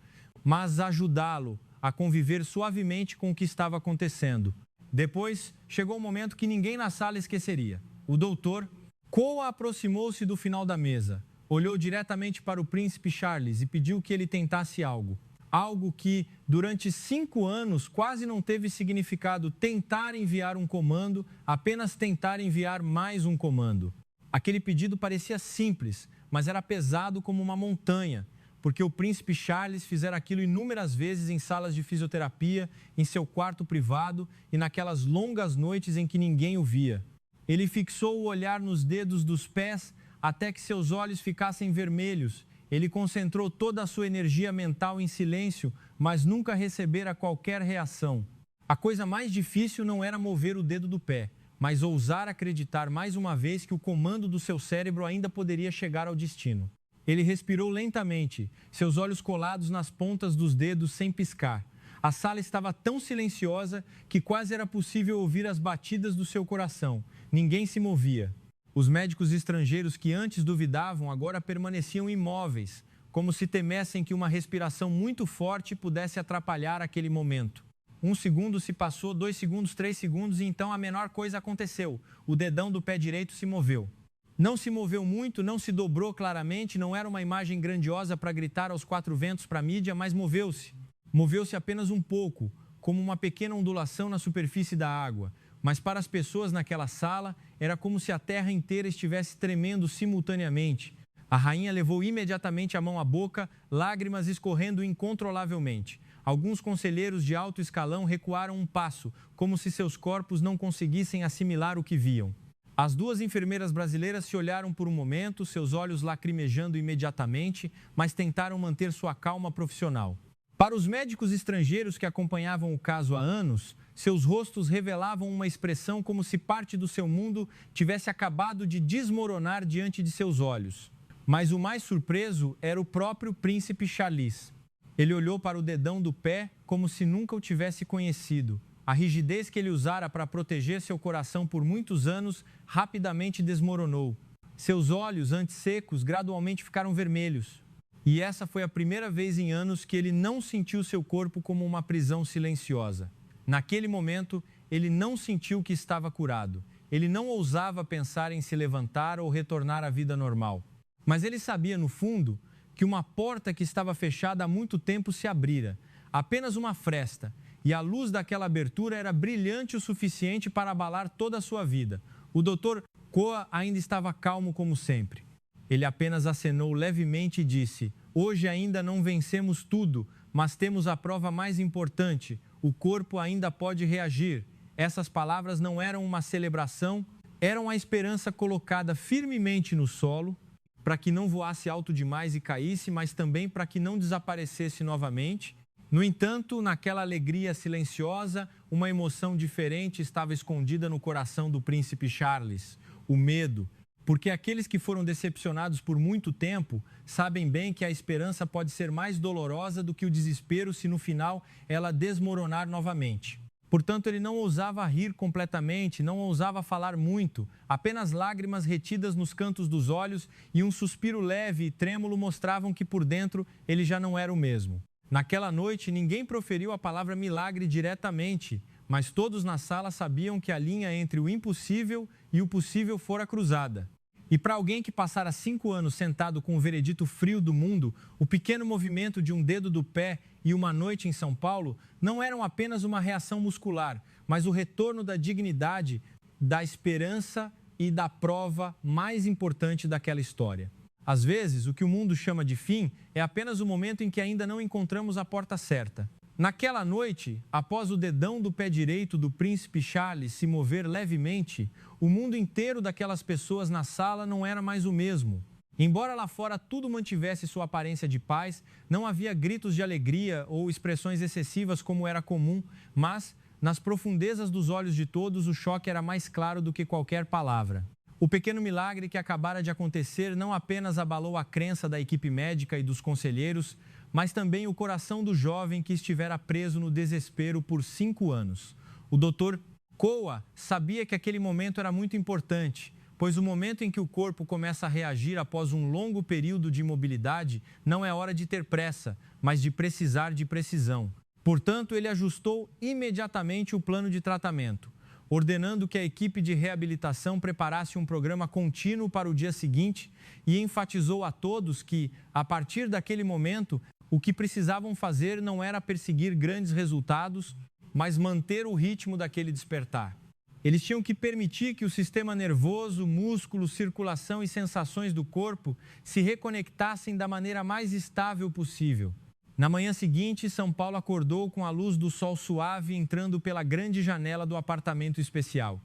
[SPEAKER 1] mas ajudá-lo a conviver suavemente com o que estava acontecendo. Depois, chegou um momento que ninguém na sala esqueceria. O doutor Kua aproximou-se do final da mesa. Olhou diretamente para o príncipe Charles e pediu que ele tentasse algo. Algo que, durante 5 anos, quase não teve significado: tentar enviar um comando, apenas tentar enviar mais um comando. Aquele pedido parecia simples, mas era pesado como uma montanha, porque o príncipe Charles fizera aquilo inúmeras vezes em salas de fisioterapia, em seu quarto privado e naquelas longas noites em que ninguém o via. Ele fixou o olhar nos dedos dos pés até que seus olhos ficassem vermelhos. Ele concentrou toda a sua energia mental em silêncio, mas nunca recebera qualquer reação. A coisa mais difícil não era mover o dedo do pé, mas ousar acreditar mais uma vez que o comando do seu cérebro ainda poderia chegar ao destino. Ele respirou lentamente, seus olhos colados nas pontas dos dedos sem piscar. A sala estava tão silenciosa que quase era possível ouvir as batidas do seu coração. Ninguém se movia. Os médicos estrangeiros que antes duvidavam agora permaneciam imóveis, como se temessem que uma respiração muito forte pudesse atrapalhar aquele momento. 1 segundo se passou, 2 segundos, 3 segundos e então a menor coisa aconteceu. O dedão do pé direito se moveu. Não se moveu muito, não se dobrou claramente, não era uma imagem grandiosa para gritar aos 4 ventos para a mídia, mas moveu-se. Moveu-se apenas um pouco, como uma pequena ondulação na superfície da água. Mas para as pessoas naquela sala, era como se a terra inteira estivesse tremendo simultaneamente. A rainha levou imediatamente a mão à boca, lágrimas escorrendo incontrolavelmente. Alguns conselheiros de alto escalão recuaram um passo, como se seus corpos não conseguissem assimilar o que viam. As 2 enfermeiras brasileiras se olharam por um momento, seus olhos lacrimejando imediatamente, mas tentaram manter sua calma profissional. Para os médicos estrangeiros que acompanhavam o caso há anos, seus rostos revelavam uma expressão como se parte do seu mundo tivesse acabado de desmoronar diante de seus olhos. Mas o mais surpreso era o próprio príncipe Charles. Ele olhou para o dedão do pé como se nunca o tivesse conhecido. A rigidez que ele usara para proteger seu coração por muitos anos rapidamente desmoronou. Seus olhos, antes secos, gradualmente ficaram vermelhos. E essa foi a primeira vez em anos que ele não sentiu seu corpo como uma prisão silenciosa. Naquele momento, ele não sentiu que estava curado. Ele não ousava pensar em se levantar ou retornar à vida normal. Mas ele sabia, no fundo, que uma porta que estava fechada há muito tempo se abrira. Apenas uma fresta. E a luz daquela abertura era brilhante o suficiente para abalar toda a sua vida. O Dr. Koa ainda estava calmo como sempre. Ele apenas acenou levemente e disse: "Hoje ainda não vencemos tudo, mas temos a prova mais importante. O corpo ainda pode reagir." Essas palavras não eram uma celebração, eram a esperança colocada firmemente no solo, para que não voasse alto demais e caísse, mas também para que não desaparecesse novamente. No entanto, naquela alegria silenciosa, uma emoção diferente estava escondida no coração do príncipe Charles: o medo. Porque aqueles que foram decepcionados por muito tempo sabem bem que a esperança pode ser mais dolorosa do que o desespero se no final ela desmoronar novamente. Portanto, ele não ousava rir completamente, não ousava falar muito, apenas lágrimas retidas nos cantos dos olhos e um suspiro leve e trêmulo mostravam que por dentro ele já não era o mesmo. Naquela noite, ninguém proferiu a palavra milagre diretamente, mas todos na sala sabiam que a linha entre o impossível e o possível fora cruzada. E para alguém que passara 5 anos sentado com o veredito frio do mundo, o pequeno movimento de um dedo do pé e uma noite em São Paulo não eram apenas uma reação muscular, mas o retorno da dignidade, da esperança e da prova mais importante daquela história. Às vezes, o que o mundo chama de fim é apenas o momento em que ainda não encontramos a porta certa. Naquela noite, após o dedão do pé direito do príncipe Charles se mover levemente, o mundo inteiro daquelas pessoas na sala não era mais o mesmo. Embora lá fora tudo mantivesse sua aparência de paz, não havia gritos de alegria ou expressões excessivas como era comum, mas, nas profundezas dos olhos de todos, o choque era mais claro do que qualquer palavra. O pequeno milagre que acabara de acontecer não apenas abalou a crença da equipe médica e dos conselheiros, mas também o coração do jovem que estivera preso no desespero por 5 anos. O Dr. Koa sabia que aquele momento era muito importante, pois o momento em que o corpo começa a reagir após um longo período de imobilidade não é hora de ter pressa, mas de precisar de precisão. Portanto, ele ajustou imediatamente o plano de tratamento, ordenando que a equipe de reabilitação preparasse um programa contínuo para o dia seguinte e enfatizou a todos que, a partir daquele momento, o que precisavam fazer não era perseguir grandes resultados, mas manter o ritmo daquele despertar. Eles tinham que permitir que o sistema nervoso, músculos, circulação e sensações do corpo se reconectassem da maneira mais estável possível. Na manhã seguinte, São Paulo acordou com a luz do sol suave entrando pela grande janela do apartamento especial.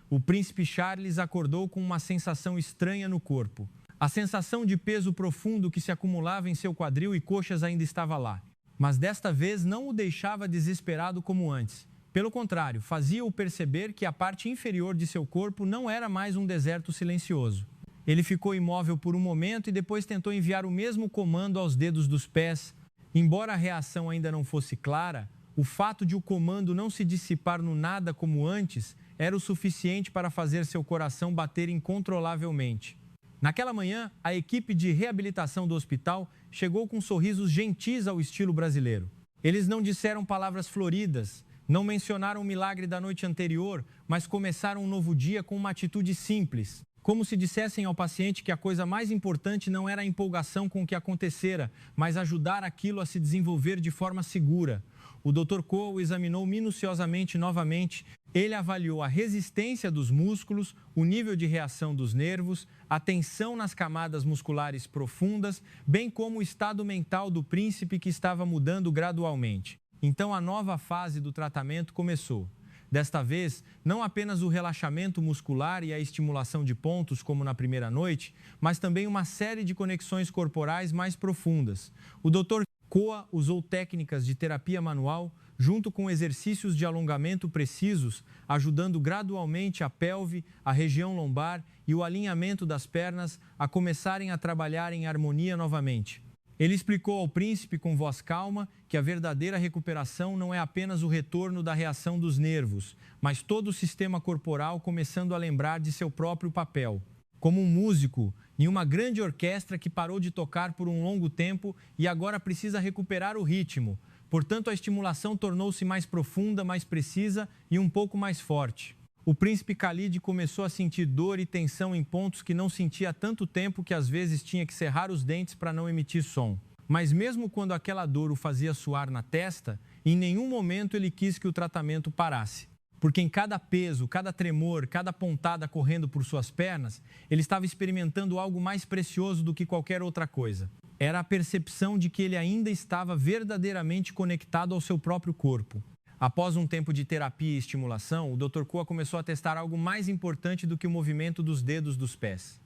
[SPEAKER 1] o príncipe Charles acordou com uma sensação estranha no corpo. A sensação de peso profundo que se acumulava em seu quadril e coxas ainda estava lá. Mas desta vez não o deixava desesperado como antes. Pelo contrário, fazia-o perceber que a parte inferior de seu corpo não era mais um deserto silencioso. Ele ficou imóvel por um momento e depois tentou enviar o mesmo comando aos dedos dos pés. Embora a reação ainda não fosse clara, o fato de o comando não se dissipar no nada como antes era o suficiente para fazer seu coração bater incontrolavelmente. Naquela manhã, a equipe de reabilitação do hospital chegou com sorrisos gentis ao estilo brasileiro. Eles não disseram palavras floridas, não mencionaram o milagre da noite anterior, mas começaram um novo dia com uma atitude simples, como se dissessem ao paciente que a coisa mais importante não era a empolgação com o que acontecera, mas ajudar aquilo a se desenvolver de forma segura. O Dr. Koa o examinou minuciosamente novamente. Ele avaliou a resistência dos músculos, o nível de reação dos nervos, a tensão nas camadas musculares profundas, bem como o estado mental do príncipe que estava mudando gradualmente. Então a nova fase do tratamento começou. Desta vez, não apenas o relaxamento muscular e a estimulação de pontos, como na primeira noite, mas também uma série de conexões corporais mais profundas. O Dr. Koa usou técnicas de terapia manual, junto com exercícios de alongamento precisos, ajudando gradualmente a pelve, a região lombar e o alinhamento das pernas a começarem a trabalhar em harmonia novamente. Ele explicou ao príncipe com voz calma que a verdadeira recuperação não é apenas o retorno da reação dos nervos, mas todo o sistema corporal começando a lembrar de seu próprio papel. Como um músico em uma grande orquestra que parou de tocar por um longo tempo e agora precisa recuperar o ritmo. Portanto, a estimulação tornou-se mais profunda, mais precisa e um pouco mais forte. O príncipe Khalid começou a sentir dor e tensão em pontos que não sentia há tanto tempo que às vezes tinha que cerrar os dentes para não emitir som. Mas mesmo quando aquela dor o fazia suar na testa, em nenhum momento ele quis que o tratamento parasse. Porque em cada peso, cada tremor, cada pontada correndo por suas pernas, ele estava experimentando algo mais precioso do que qualquer outra coisa. Era a percepção de que ele ainda estava verdadeiramente conectado ao seu próprio corpo. Após um tempo de terapia e estimulação, o Dr. Koa começou a testar algo mais importante do que o movimento dos dedos dos pés.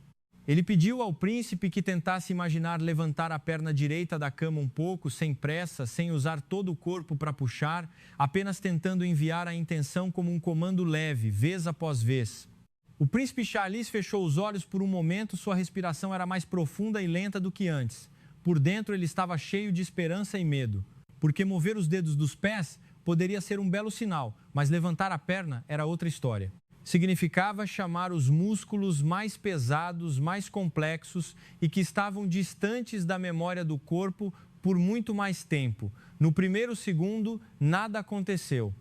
[SPEAKER 1] Ele pediu ao príncipe que tentasse imaginar levantar a perna direita da cama um pouco, sem pressa, sem usar todo o corpo para puxar, apenas tentando enviar a intenção como um comando leve, vez após vez. O príncipe Charles fechou os olhos por um momento, sua respiração era mais profunda e lenta do que antes. Por dentro ele estava cheio de esperança e medo, porque mover os dedos dos pés poderia ser um belo sinal, mas levantar a perna era outra história. Significava chamar os músculos mais pesados, mais complexos e que estavam distantes da memória do corpo por muito mais tempo. No primeiro segundo, nada aconteceu.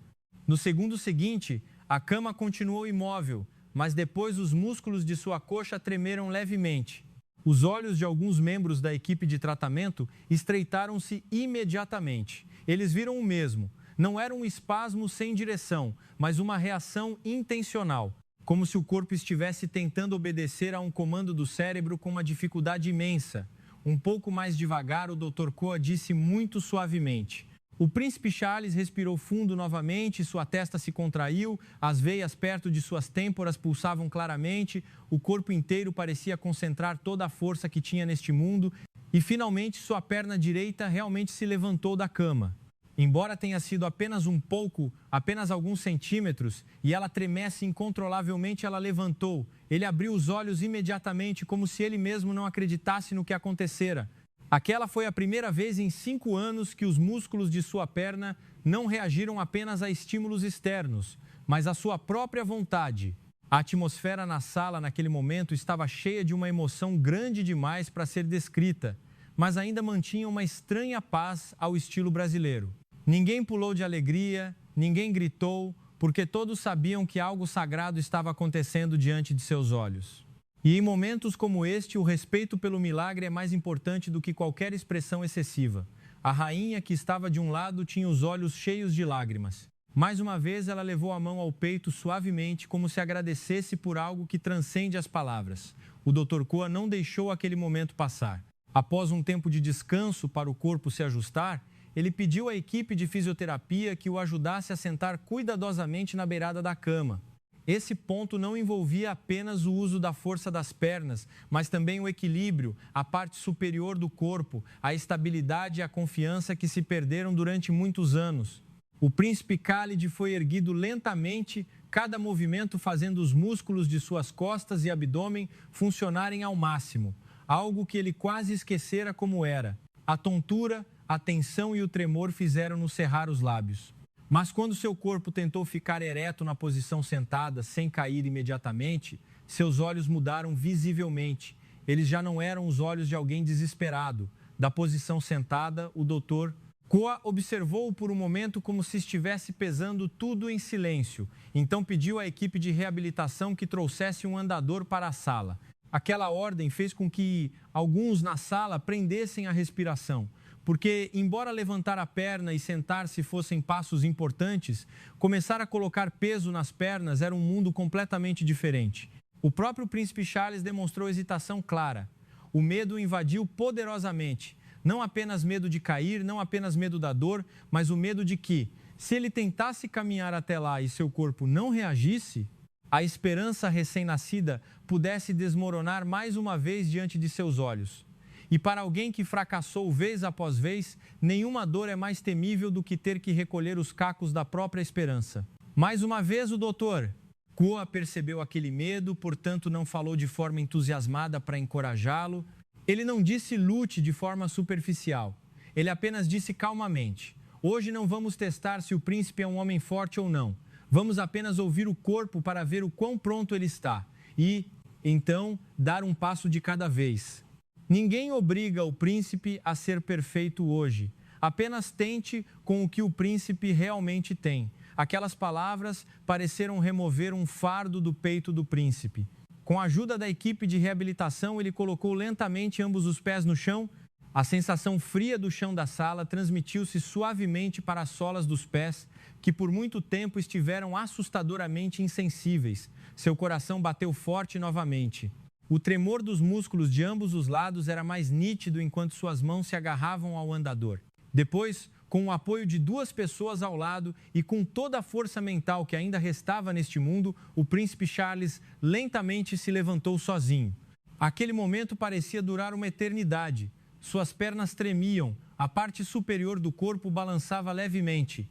[SPEAKER 1] No segundo seguinte, a cama continuou imóvel, mas depois os músculos de sua coxa tremeram levemente. Os olhos de alguns membros da equipe de tratamento estreitaram-se imediatamente. Eles viram o mesmo. Não era um espasmo sem direção, mas uma reação intencional, como se o corpo estivesse tentando obedecer a um comando do cérebro com uma dificuldade imensa. Um pouco mais devagar, o Dr. Koa disse muito suavemente. O príncipe Charles respirou fundo novamente, sua testa se contraiu, as veias perto de suas têmporas pulsavam claramente, o corpo inteiro parecia concentrar toda a força que tinha neste mundo e, finalmente, sua perna direita realmente se levantou da cama. Embora tenha sido apenas um pouco, apenas alguns centímetros, e ela tremesse incontrolavelmente, ela levantou. Ele abriu os olhos imediatamente, como se ele mesmo não acreditasse no que acontecera. Aquela foi a primeira vez em 5 anos que os músculos de sua perna não reagiram apenas a estímulos externos, mas à sua própria vontade. A atmosfera na sala naquele momento estava cheia de uma emoção grande demais para ser descrita, mas ainda mantinha uma estranha paz ao estilo brasileiro. Ninguém pulou de alegria, ninguém gritou, porque todos sabiam que algo sagrado estava acontecendo diante de seus olhos. E em momentos como este, o respeito pelo milagre é mais importante do que qualquer expressão excessiva. A rainha que estava de um lado tinha os olhos cheios de lágrimas. Mais uma vez, ela levou a mão ao peito suavemente, como se agradecesse por algo que transcende as palavras. O Dr. Koa não deixou aquele momento passar. Após um tempo de descanso para o corpo se ajustar, ele pediu à equipe de fisioterapia que o ajudasse a sentar cuidadosamente na beirada da cama. Esse ponto não envolvia apenas o uso da força das pernas, mas também o equilíbrio, a parte superior do corpo, a estabilidade e a confiança que se perderam durante muitos anos. O príncipe Khalid foi erguido lentamente, cada movimento fazendo os músculos de suas costas e abdômen funcionarem ao máximo, algo que ele quase esquecera como era. A tontura, a tensão e o tremor fizeram-no cerrar os lábios. Mas quando seu corpo tentou ficar ereto na posição sentada, sem cair imediatamente, seus olhos mudaram visivelmente. Eles já não eram os olhos de alguém desesperado. Da posição sentada, o doutor Koa observou-o por um momento como se estivesse pesando tudo em silêncio. Então pediu à equipe de reabilitação que trouxesse um andador para a sala. Aquela ordem fez com que alguns na sala prendessem a respiração. Porque, embora levantar a perna e sentar-se fossem passos importantes, começar a colocar peso nas pernas era um mundo completamente diferente. O próprio príncipe Charles demonstrou hesitação clara. O medo o invadiu poderosamente. Não apenas medo de cair, não apenas medo da dor, mas o medo de que, se ele tentasse caminhar até lá e seu corpo não reagisse, a esperança recém-nascida pudesse desmoronar mais uma vez diante de seus olhos. E para alguém que fracassou vez após vez, nenhuma dor é mais temível do que ter que recolher os cacos da própria esperança. Mais uma vez o doutor Koa percebeu aquele medo, portanto não falou de forma entusiasmada para encorajá-lo. Ele não disse lute de forma superficial. Ele apenas disse calmamente: hoje não vamos testar se o príncipe é um homem forte ou não. Vamos apenas ouvir o corpo para ver o quão pronto ele está. E, então, dar um passo de cada vez. Ninguém obriga o príncipe a ser perfeito hoje. Apenas tente com o que o príncipe realmente tem. Aquelas palavras pareceram remover um fardo do peito do príncipe. Com a ajuda da equipe de reabilitação, ele colocou lentamente ambos os pés no chão. A sensação fria do chão da sala transmitiu-se suavemente para as solas dos pés, que por muito tempo estiveram assustadoramente insensíveis. Seu coração bateu forte novamente. O tremor dos músculos de ambos os lados era mais nítido enquanto suas mãos se agarravam ao andador. Depois, com o apoio de duas pessoas ao lado e com toda a força mental que ainda restava neste mundo, o príncipe Charles lentamente se levantou sozinho. Aquele momento parecia durar uma eternidade. Suas pernas tremiam, a parte superior do corpo balançava levemente.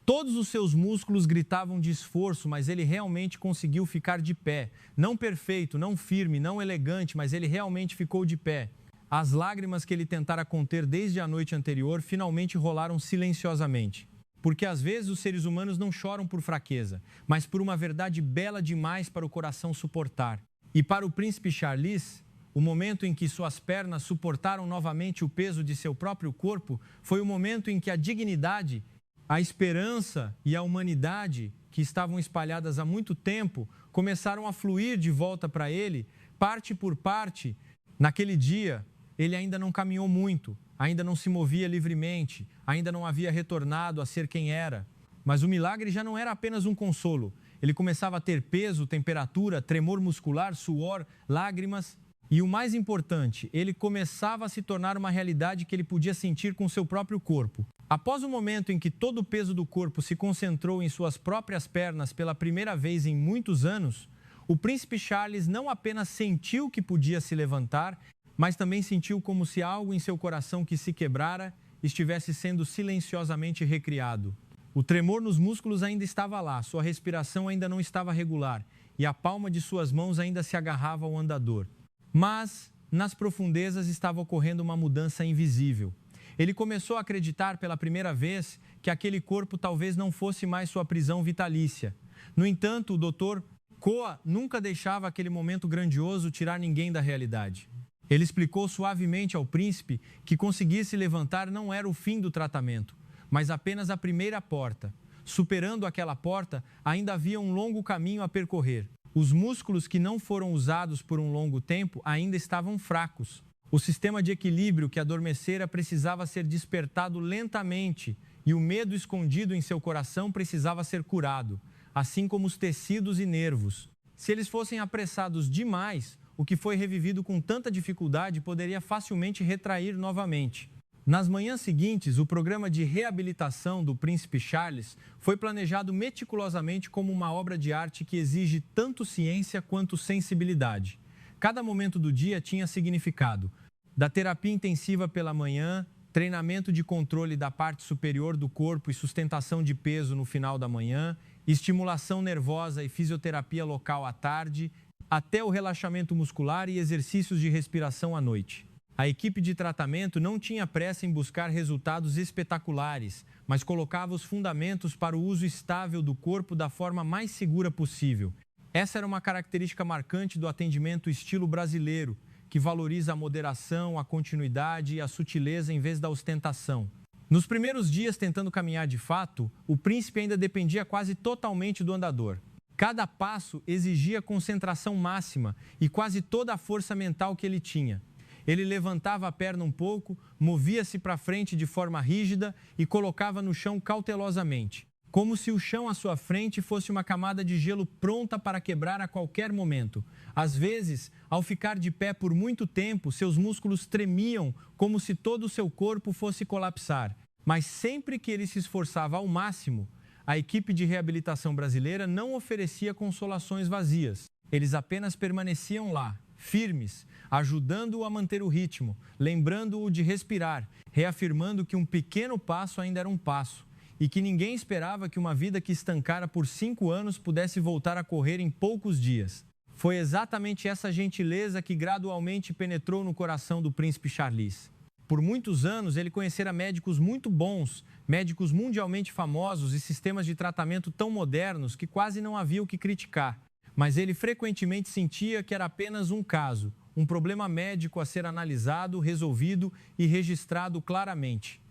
[SPEAKER 1] Todos os seus músculos gritavam de esforço, mas ele realmente conseguiu ficar de pé. Não perfeito, não firme, não elegante, mas ele realmente ficou de pé. As lágrimas que ele tentara conter desde a noite anterior finalmente rolaram silenciosamente. Porque às vezes os seres humanos não choram por fraqueza, mas por uma verdade bela demais para o coração suportar. E para o príncipe Charles, o momento em que suas pernas suportaram novamente o peso de seu próprio corpo foi o momento em que a dignidade, a esperança e a humanidade, que estavam espalhadas há muito tempo, começaram a fluir de volta para ele, parte por parte. Naquele dia, ele ainda não caminhou muito, ainda não se movia livremente, ainda não havia retornado a ser quem era. Mas o milagre já não era apenas um consolo. Ele começava a ter peso, temperatura, tremor muscular, suor, lágrimas. E o mais importante, ele começava a se tornar uma realidade que ele podia sentir com seu próprio corpo. Após o momento em que todo o peso do corpo se concentrou em suas próprias pernas pela primeira vez em muitos anos, o príncipe Charles não apenas sentiu que podia se levantar, mas também sentiu como se algo em seu coração que se quebrara estivesse sendo silenciosamente recriado. O tremor nos músculos ainda estava lá, sua respiração ainda não estava regular e a palma de suas mãos ainda se agarrava ao andador. Mas, nas profundezas, estava ocorrendo uma mudança invisível. Ele começou a acreditar pela primeira vez que aquele corpo talvez não fosse mais sua prisão vitalícia. No entanto, o Dr. Koa nunca deixava aquele momento grandioso tirar ninguém da realidade. Ele explicou suavemente ao príncipe que conseguir se levantar não era o fim do tratamento, mas apenas a primeira porta. Superando aquela porta, ainda havia um longo caminho a percorrer. Os músculos que não foram usados por um longo tempo ainda estavam fracos. O sistema de equilíbrio que adormecera precisava ser despertado lentamente e o medo escondido em seu coração precisava ser curado, assim como os tecidos e nervos. Se eles fossem apressados demais, o que foi revivido com tanta dificuldade poderia facilmente retrair novamente. Nas manhãs seguintes, o programa de reabilitação do Príncipe Charles foi planejado meticulosamente como uma obra de arte que exige tanto ciência quanto sensibilidade. Cada momento do dia tinha significado. Da terapia intensiva pela manhã, treinamento de controle da parte superior do corpo e sustentação de peso no final da manhã, estimulação nervosa e fisioterapia local à tarde, até o relaxamento muscular e exercícios de respiração à noite. A equipe de tratamento não tinha pressa em buscar resultados espetaculares, mas colocava os fundamentos para o uso estável do corpo da forma mais segura possível. Essa era uma característica marcante do atendimento estilo brasileiro, que valoriza a moderação, a continuidade e a sutileza em vez da ostentação. Nos primeiros dias tentando caminhar de fato, o príncipe ainda dependia quase totalmente do andador. Cada passo exigia concentração máxima e quase toda a força mental que ele tinha. Ele levantava a perna um pouco, movia-se para frente de forma rígida e colocava no chão cautelosamente, como se o chão à sua frente fosse uma camada de gelo pronta para quebrar a qualquer momento. Às vezes, ao ficar de pé por muito tempo, seus músculos tremiam como se todo o seu corpo fosse colapsar. Mas sempre que ele se esforçava ao máximo, a equipe de reabilitação brasileira não oferecia consolações vazias. Eles apenas permaneciam lá, firmes, ajudando-o a manter o ritmo, lembrando-o de respirar, reafirmando que um pequeno passo ainda era um passo e que ninguém esperava que uma vida que estancara por 5 anos pudesse voltar a correr em poucos dias. Foi exatamente essa gentileza que gradualmente penetrou no coração do príncipe Charles. Por muitos anos, ele conhecera médicos muito bons, médicos mundialmente famosos e sistemas de tratamento tão modernos que quase não havia o que criticar. Mas ele frequentemente sentia que era apenas um caso, um problema médico a ser analisado, resolvido e registrado claramente.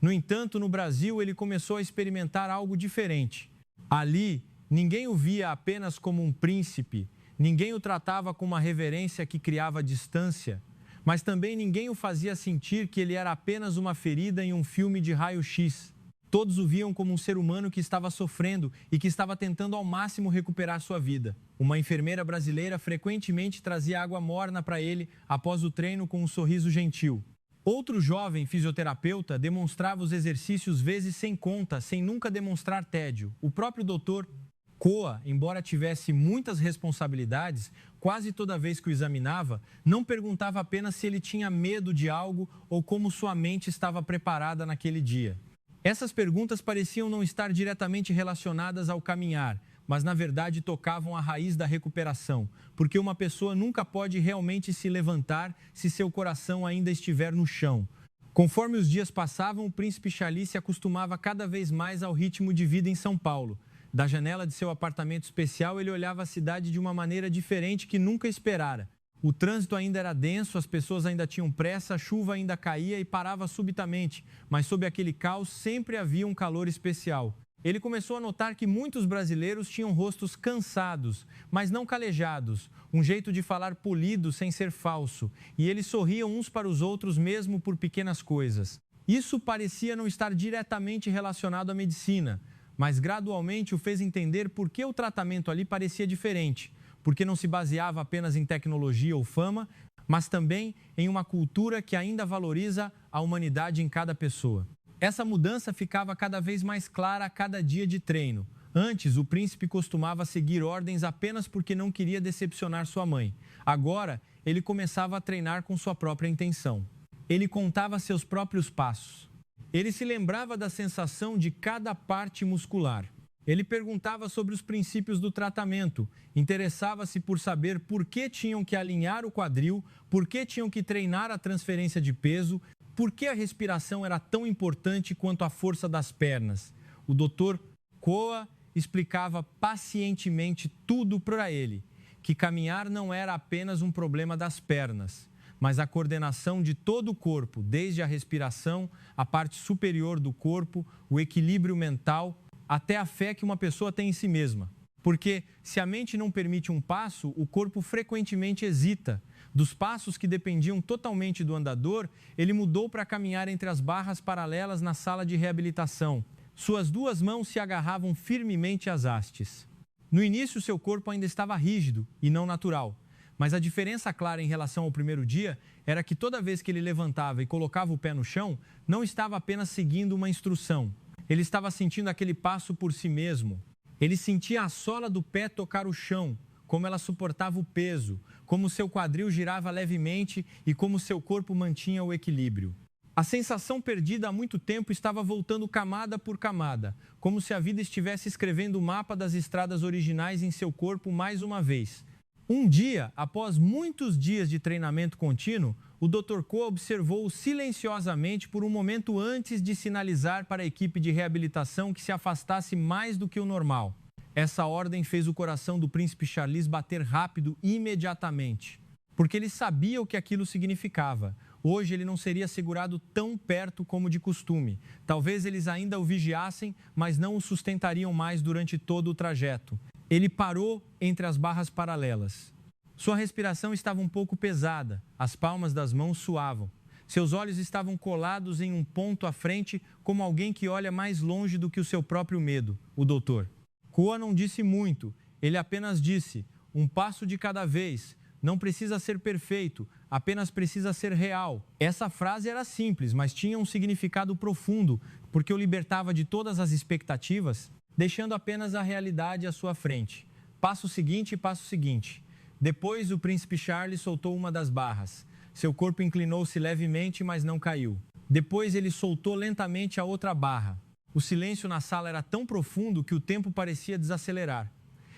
[SPEAKER 1] No entanto, no Brasil, ele começou a experimentar algo diferente. Ali, ninguém o via apenas como um príncipe, ninguém o tratava com uma reverência que criava distância, mas também ninguém o fazia sentir que ele era apenas uma ferida em um filme de raio-x. Todos o viam como um ser humano que estava sofrendo e que estava tentando ao máximo recuperar sua vida. Uma enfermeira brasileira frequentemente trazia água morna para ele após o treino com um sorriso gentil. Outro jovem fisioterapeuta demonstrava os exercícios vezes sem conta, sem nunca demonstrar tédio. O próprio doutor Coa, embora tivesse muitas responsabilidades, quase toda vez que o examinava, não perguntava apenas se ele tinha medo de algo ou como sua mente estava preparada naquele dia. Essas perguntas pareciam não estar diretamente relacionadas ao caminhar, mas na verdade tocavam a raiz da recuperação, porque uma pessoa nunca pode realmente se levantar se seu coração ainda estiver no chão. Conforme os dias passavam, o príncipe Charles se acostumava cada vez mais ao ritmo de vida em São Paulo. Da janela de seu apartamento especial, ele olhava a cidade de uma maneira diferente que nunca esperara. O trânsito ainda era denso, as pessoas ainda tinham pressa, a chuva ainda caía e parava subitamente, mas sob aquele caos sempre havia um calor especial. Ele começou a notar que muitos brasileiros tinham rostos cansados, mas não calejados, um jeito de falar polido sem ser falso, e eles sorriam uns para os outros mesmo por pequenas coisas. Isso parecia não estar diretamente relacionado à medicina, mas gradualmente o fez entender por que o tratamento ali parecia diferente, porque não se baseava apenas em tecnologia ou fama, mas também em uma cultura que ainda valoriza a humanidade em cada pessoa. Essa mudança ficava cada vez mais clara a cada dia de treino. Antes, o príncipe costumava seguir ordens apenas porque não queria decepcionar sua mãe. Agora, ele começava a treinar com sua própria intenção. Ele contava seus próprios passos. Ele se lembrava da sensação de cada parte muscular. Ele perguntava sobre os princípios do tratamento, interessava-se por saber por que tinham que alinhar o quadril, por que tinham que treinar a transferência de peso, por que a respiração era tão importante quanto a força das pernas. O Dr. Coa explicava pacientemente tudo para ele, que caminhar não era apenas um problema das pernas, mas a coordenação de todo o corpo, desde a respiração, a parte superior do corpo, o equilíbrio mental, até a fé que uma pessoa tem em si mesma. Porque se a mente não permite um passo, o corpo frequentemente hesita. Dos passos que dependiam totalmente do andador, ele mudou para caminhar entre as barras paralelas na sala de reabilitação. Suas 2 mãos se agarravam firmemente às hastes. No início, seu corpo ainda estava rígido e não natural, Mas a diferença clara em relação ao primeiro dia era que toda vez que ele levantava e colocava o pé no chão, não estava apenas seguindo uma instrução. Ele estava sentindo aquele passo por si mesmo. Ele sentia a sola do pé tocar o chão, como ela suportava o peso, como seu quadril girava levemente e como seu corpo mantinha o equilíbrio. A sensação perdida há muito tempo estava voltando camada por camada, como se a vida estivesse escrevendo o mapa das estradas originais em seu corpo mais uma vez. Um dia, após muitos dias de treinamento contínuo, o Dr. Ko observou-o silenciosamente por um momento antes de sinalizar para a equipe de reabilitação que se afastasse mais do que o normal. Essa ordem fez o coração do príncipe Charles bater rápido imediatamente, porque ele sabia o que aquilo significava. Hoje ele não seria segurado tão perto como de costume. Talvez eles ainda o vigiassem, mas não o sustentariam mais durante todo o trajeto. Ele parou entre as barras paralelas. Sua respiração estava um pouco pesada, as palmas das mãos suavam. Seus olhos estavam colados em um ponto à frente, como alguém que olha mais longe do que o seu próprio medo, o doutor. Koa não disse muito, ele apenas disse, um passo de cada vez. Não precisa ser perfeito, apenas precisa ser real. Essa frase era simples, mas tinha um significado profundo, porque o libertava de todas as expectativas, deixando apenas a realidade à sua frente. Passo seguinte e passo seguinte. Depois, o príncipe Charles soltou uma das barras. Seu corpo inclinou-se levemente, mas não caiu. Depois, ele soltou lentamente a outra barra. O silêncio na sala era tão profundo que o tempo parecia desacelerar.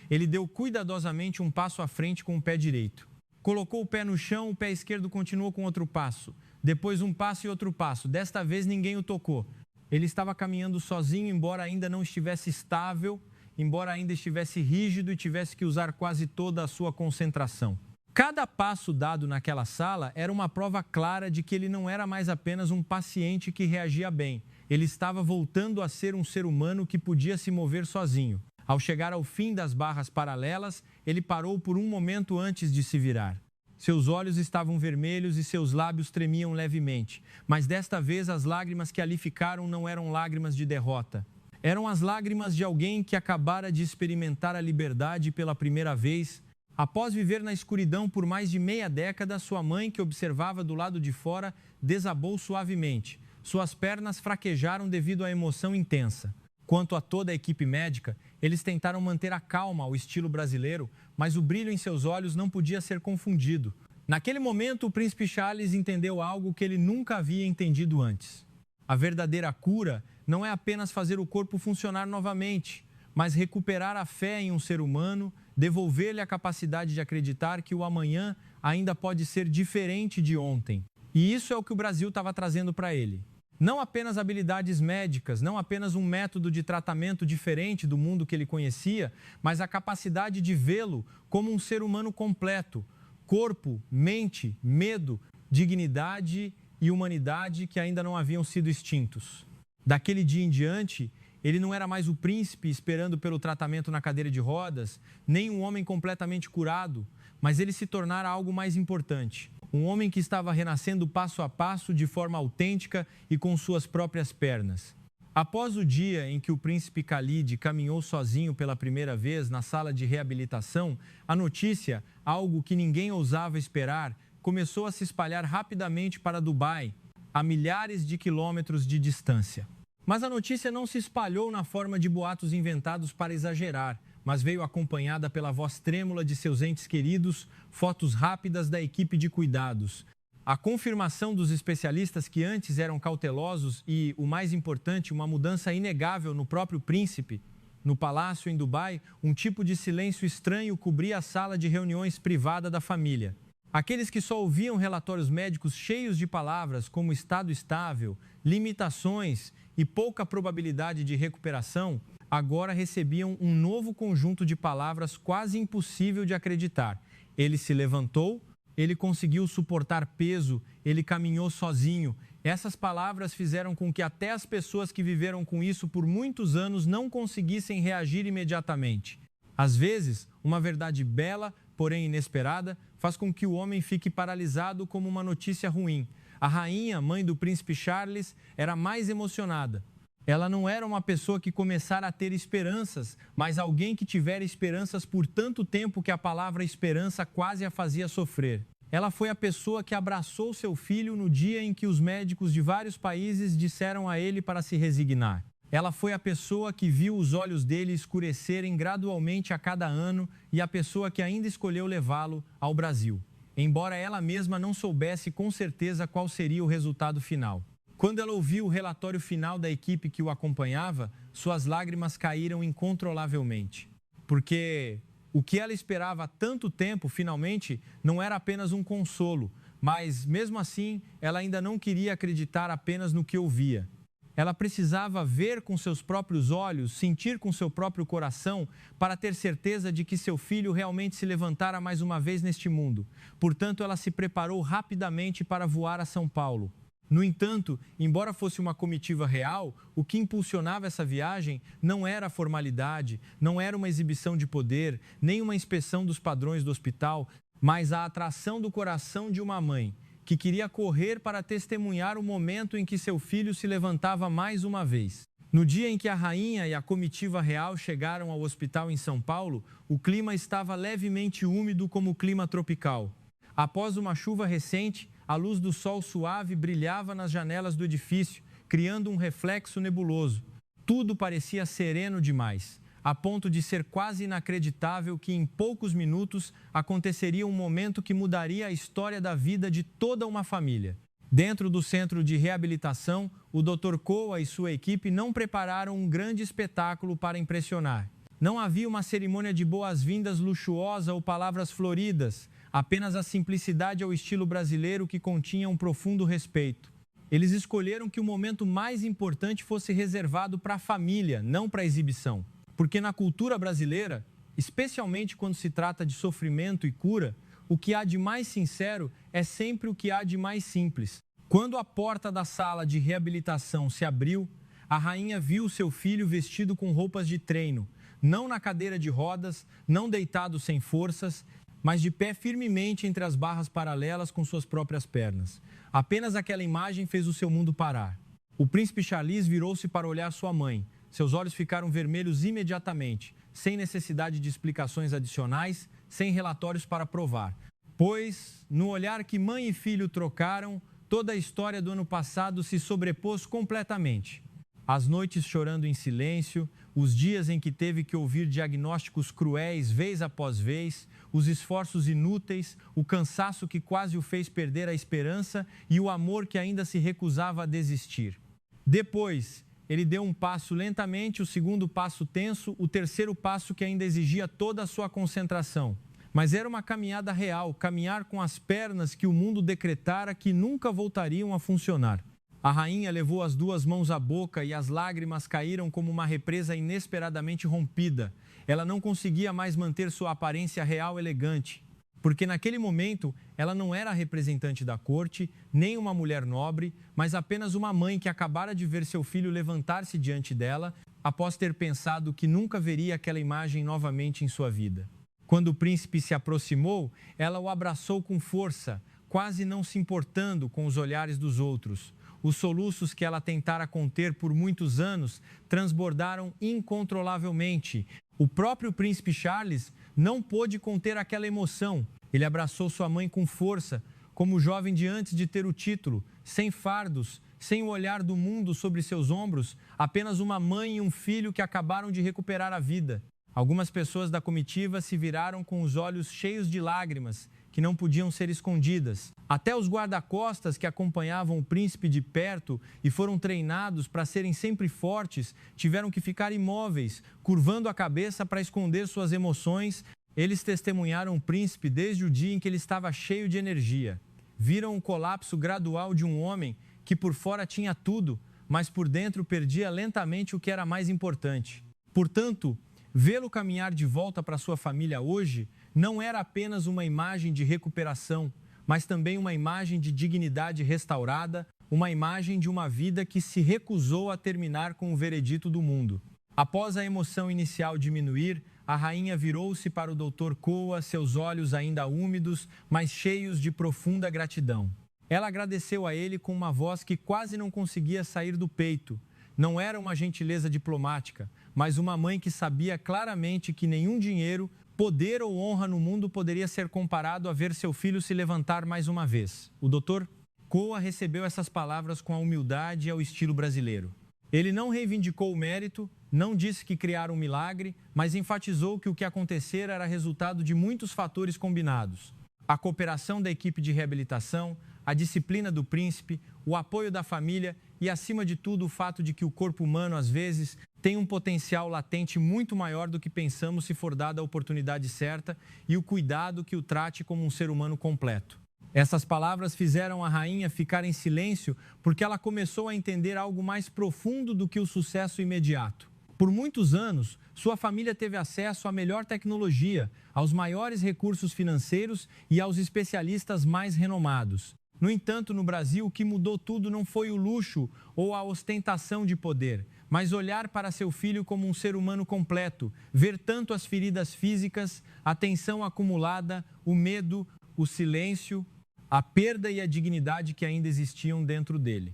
[SPEAKER 1] Ele deu cuidadosamente um passo à frente com o pé direito. Colocou o pé no chão, o pé esquerdo continuou com outro passo. Depois um passo e outro passo. Desta vez ninguém o tocou. Ele estava caminhando sozinho, embora ainda não estivesse estável, embora ainda estivesse rígido e tivesse que usar quase toda a sua concentração. Cada passo dado naquela sala era uma prova clara de que ele não era mais apenas um paciente que reagia bem. Ele estava voltando a ser um ser humano que podia se mover sozinho. Ao chegar ao fim das barras paralelas, ele parou por um momento antes de se virar. Seus olhos estavam vermelhos e seus lábios tremiam levemente, mas desta vez as lágrimas que ali ficaram não eram lágrimas de derrota. Eram as lágrimas de alguém que acabara de experimentar a liberdade pela primeira vez. Após viver na escuridão por mais de meia década, sua mãe, que observava do lado de fora, desabou suavemente. Suas pernas fraquejaram devido à emoção intensa. Quanto a toda a equipe médica, eles tentaram manter a calma ao estilo brasileiro, mas o brilho em seus olhos não podia ser confundido. Naquele momento, o príncipe Charles entendeu algo que ele nunca havia entendido antes. A verdadeira cura não é apenas fazer o corpo funcionar novamente, mas recuperar a fé em um ser humano, devolver-lhe a capacidade de acreditar que o amanhã ainda pode ser diferente de ontem. E isso é o que o Brasil estava trazendo para ele. Não apenas habilidades médicas, não apenas um método de tratamento diferente do mundo que ele conhecia, mas a capacidade de vê-lo como um ser humano completo, corpo, mente, medo, dignidade e humanidade que ainda não haviam sido extintos. Daquele dia em diante, ele não era mais o príncipe esperando pelo tratamento na cadeira de rodas, nem um homem completamente curado, mas ele se tornara algo mais importante. Um homem que estava renascendo passo a passo de forma autêntica e com suas próprias pernas. Após o dia em que o príncipe Khalid caminhou sozinho pela primeira vez na sala de reabilitação, a notícia, algo que ninguém ousava esperar, começou a se espalhar rapidamente para Dubai, a milhares de quilômetros de distância. Mas a notícia não se espalhou na forma de boatos inventados para exagerar, mas veio acompanhada pela voz trêmula de seus entes queridos, fotos rápidas da equipe de cuidados. A confirmação dos especialistas que antes eram cautelosos e, o mais importante, uma mudança inegável no próprio príncipe. No palácio em Dubai, um tipo de silêncio estranho cobria a sala de reuniões privada da família. Aqueles que só ouviam relatórios médicos cheios de palavras como estado estável, limitações e pouca probabilidade de recuperação, agora recebiam um novo conjunto de palavras quase impossível de acreditar. Ele se levantou, ele conseguiu suportar peso, ele caminhou sozinho. Essas palavras fizeram com que até as pessoas que viveram com isso por muitos anos não conseguissem reagir imediatamente. Às vezes, uma verdade bela, porém inesperada, faz com que o homem fique paralisado como uma notícia ruim. A rainha, mãe do príncipe Charles, era mais emocionada. Ela não era uma pessoa que começara a ter esperanças, mas alguém que tivera esperanças por tanto tempo que a palavra esperança quase a fazia sofrer. Ela foi a pessoa que abraçou seu filho no dia em que os médicos de vários países disseram a ele para se resignar. Ela foi a pessoa que viu os olhos dele escurecerem gradualmente a cada ano e a pessoa que ainda escolheu levá-lo ao Brasil, embora ela mesma não soubesse com certeza qual seria o resultado final. Quando ela ouviu o relatório final da equipe que o acompanhava, suas lágrimas caíram incontrolavelmente, porque o que ela esperava há tanto tempo, finalmente, não era apenas um consolo, mas, mesmo assim, ela ainda não queria acreditar apenas no que ouvia. Ela precisava ver com seus próprios olhos, sentir com seu próprio coração, para ter certeza de que seu filho realmente se levantara mais uma vez neste mundo. Portanto, ela se preparou rapidamente para voar a São Paulo. No entanto, embora fosse uma comitiva real, o que impulsionava essa viagem não era a formalidade, não era uma exibição de poder, nem uma inspeção dos padrões do hospital, mas a atração do coração de uma mãe, que queria correr para testemunhar o momento em que seu filho se levantava mais uma vez. No dia em que a rainha e a comitiva real chegaram ao hospital em São Paulo, o clima estava levemente úmido como o clima tropical. Após uma chuva recente, a luz do sol suave brilhava nas janelas do edifício, criando um reflexo nebuloso. Tudo parecia sereno demais, a ponto de ser quase inacreditável que em poucos minutos aconteceria um momento que mudaria a história da vida de toda uma família. Dentro do centro de reabilitação, o Dr. Coa e sua equipe não prepararam um grande espetáculo para impressionar. Não havia uma cerimônia de boas-vindas luxuosa ou palavras floridas, apenas a simplicidade ao estilo brasileiro que continha um profundo respeito. Eles escolheram que o momento mais importante fosse reservado para a família, não para a exibição. Porque na cultura brasileira, especialmente quando se trata de sofrimento e cura, o que há de mais sincero é sempre o que há de mais simples. Quando a porta da sala de reabilitação se abriu, a rainha viu seu filho vestido com roupas de treino, não na cadeira de rodas, não deitado sem forças, mas de pé firmemente entre as barras paralelas com suas próprias pernas. Apenas aquela imagem fez o seu mundo parar. O príncipe Charles virou-se para olhar sua mãe. Seus olhos ficaram vermelhos imediatamente, sem necessidade de explicações adicionais, sem relatórios para provar. Pois, no olhar que mãe e filho trocaram, toda a história do ano passado se sobrepôs completamente. As noites chorando em silêncio, os dias em que teve que ouvir diagnósticos cruéis vez após vez, os esforços inúteis, o cansaço que quase o fez perder a esperança e o amor que ainda se recusava a desistir. Depois, ele deu um passo lentamente, o segundo passo tenso, o terceiro passo que ainda exigia toda a sua concentração. Mas era uma caminhada real, caminhar com as pernas que o mundo decretara que nunca voltariam a funcionar. A rainha levou as duas mãos à boca e as lágrimas caíram como uma represa inesperadamente rompida. Ela não conseguia mais manter sua aparência real elegante, porque naquele momento ela não era a representante da corte, nem uma mulher nobre, mas apenas uma mãe que acabara de ver seu filho levantar-se diante dela, após ter pensado que nunca veria aquela imagem novamente em sua vida. Quando o príncipe se aproximou, ela o abraçou com força, quase não se importando com os olhares dos outros. Os soluços que ela tentara conter por muitos anos transbordaram incontrolavelmente. O próprio príncipe Charles não pôde conter aquela emoção. Ele abraçou sua mãe com força, como o jovem de antes de ter o título, sem fardos, sem o olhar do mundo sobre seus ombros, apenas uma mãe e um filho que acabaram de recuperar a vida. Algumas pessoas da comitiva se viraram com os olhos cheios de lágrimas, que não podiam ser escondidas. Até os guarda-costas que acompanhavam o príncipe de perto e foram treinados para serem sempre fortes, tiveram que ficar imóveis, curvando a cabeça para esconder suas emoções. Eles testemunharam o príncipe desde o dia em que ele estava cheio de energia. Viram o colapso gradual de um homem que por fora tinha tudo, mas por dentro perdia lentamente o que era mais importante. Portanto, vê-lo caminhar de volta para sua família hoje não era apenas uma imagem de recuperação, mas também uma imagem de dignidade restaurada, uma imagem de uma vida que se recusou a terminar com o veredito do mundo. Após a emoção inicial diminuir, a rainha virou-se para o Dr. Coa, seus olhos ainda úmidos, mas cheios de profunda gratidão. Ela agradeceu a ele com uma voz que quase não conseguia sair do peito. não era uma gentileza diplomática, mas uma mãe que sabia claramente que nenhum dinheiro, poder ou honra no mundo poderia ser comparado a ver seu filho se levantar mais uma vez. O Dr. Coa recebeu essas palavras com a humildade e ao estilo brasileiro. Ele não reivindicou o mérito, não disse que criaram um milagre, mas enfatizou que o que acontecera era resultado de muitos fatores combinados. A cooperação da equipe de reabilitação, a disciplina do príncipe, o apoio da família e, acima de tudo, o fato de que o corpo humano, às vezes, tem um potencial latente muito maior do que pensamos se for dada a oportunidade certa e o cuidado que o trate como um ser humano completo. Essas palavras fizeram a rainha ficar em silêncio porque ela começou a entender algo mais profundo do que o sucesso imediato. Por muitos anos, sua família teve acesso à melhor tecnologia, aos maiores recursos financeiros e aos especialistas mais renomados. No entanto, no Brasil, o que mudou tudo não foi o luxo ou a ostentação de poder, mas olhar para seu filho como um ser humano completo, ver tanto as feridas físicas, a tensão acumulada, o medo, o silêncio, a perda e a dignidade que ainda existiam dentro dele.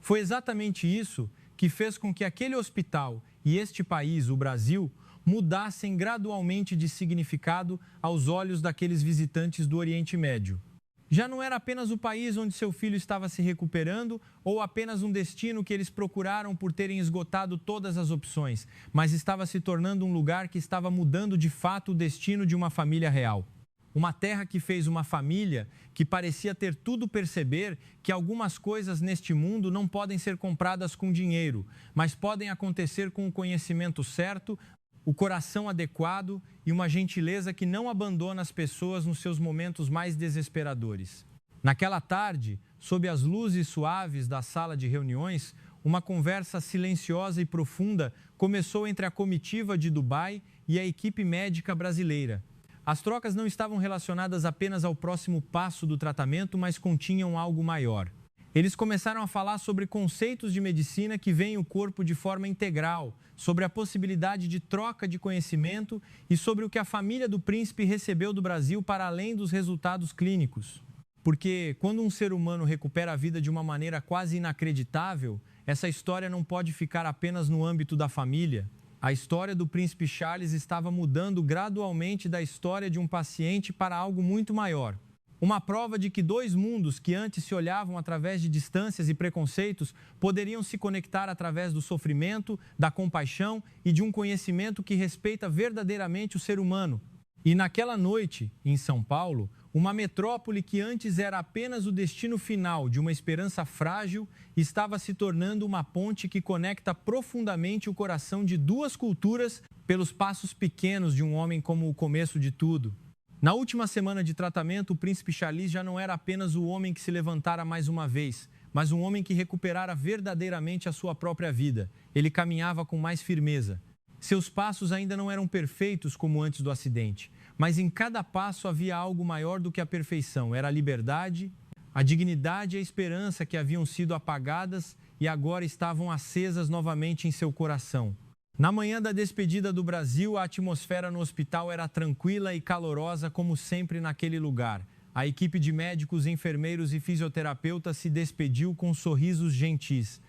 [SPEAKER 1] Foi exatamente isso que fez com que aquele hospital e este país, o Brasil, mudassem gradualmente de significado aos olhos daqueles visitantes do Oriente Médio. Já não era apenas o país onde seu filho estava se recuperando ou apenas um destino que eles procuraram por terem esgotado todas as opções, mas estava se tornando um lugar que estava mudando de fato o destino de uma família real. Uma terra que fez uma família que parecia ter tudo perceber que algumas coisas neste mundo não podem ser compradas com dinheiro, mas podem acontecer com o conhecimento certo, o coração adequado e uma gentileza que não abandona as pessoas nos seus momentos mais desesperadores. Naquela tarde, sob as luzes suaves da sala de reuniões, uma conversa silenciosa e profunda começou entre a comitiva de Dubai e a equipe médica brasileira. As trocas não estavam relacionadas apenas ao próximo passo do tratamento, mas continham algo maior. Eles começaram a falar sobre conceitos de medicina que veem o corpo de forma integral, sobre a possibilidade de troca de conhecimento e sobre o que a família do príncipe recebeu do Brasil para além dos resultados clínicos. Porque quando um ser humano recupera a vida de uma maneira quase inacreditável, essa história não pode ficar apenas no âmbito da família. A história do príncipe Charles estava mudando gradualmente da história de um paciente para algo muito maior. Uma prova de que dois mundos que antes se olhavam através de distâncias e preconceitos poderiam se conectar através do sofrimento, da compaixão e de um conhecimento que respeita verdadeiramente o ser humano. E naquela noite, em São Paulo, uma metrópole que antes era apenas o destino final de uma esperança frágil, estava se tornando uma ponte que conecta profundamente o coração de duas culturas pelos passos pequenos de um homem como o começo de tudo. Na última semana de tratamento, o príncipe Charles já não era apenas o homem que se levantara mais uma vez, mas um homem que recuperara verdadeiramente a sua própria vida. Ele caminhava com mais firmeza. Seus passos ainda não eram perfeitos como antes do acidente, mas em cada passo havia algo maior do que a perfeição. Era a liberdade, a dignidade e a esperança que haviam sido apagadas e agora estavam acesas novamente em seu coração. Na manhã da despedida do Brasil, a atmosfera no hospital era tranquila e calorosa como sempre naquele lugar. A equipe de médicos, enfermeiros e fisioterapeutas se despediu com sorrisos gentis.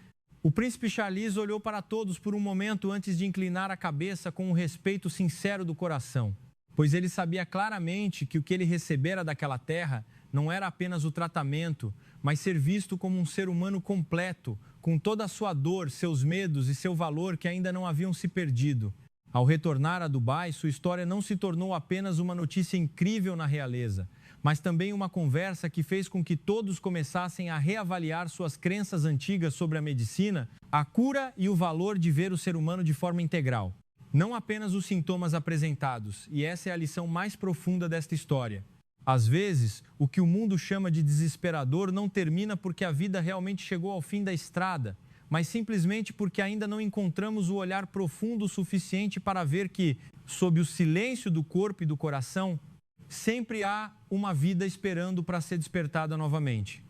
[SPEAKER 1] O príncipe Charles olhou para todos por um momento antes de inclinar a cabeça com um respeito sincero do coração, pois ele sabia claramente que o que ele recebera daquela terra não era apenas o tratamento, mas ser visto como um ser humano completo, com toda a sua dor, seus medos e seu valor que ainda não haviam se perdido. Ao retornar a Dubai, sua história não se tornou apenas uma notícia incrível na realeza, mas também uma conversa que fez com que todos começassem a reavaliar suas crenças antigas sobre a medicina, a cura e o valor de ver o ser humano de forma integral. Não apenas os sintomas apresentados, e essa é a lição mais profunda desta história. Às vezes, o que o mundo chama de desesperador não termina porque a vida realmente chegou ao fim da estrada, mas simplesmente porque ainda não encontramos o olhar profundo o suficiente para ver que, sob o silêncio do corpo e do coração, sempre há uma vida esperando para ser despertada novamente.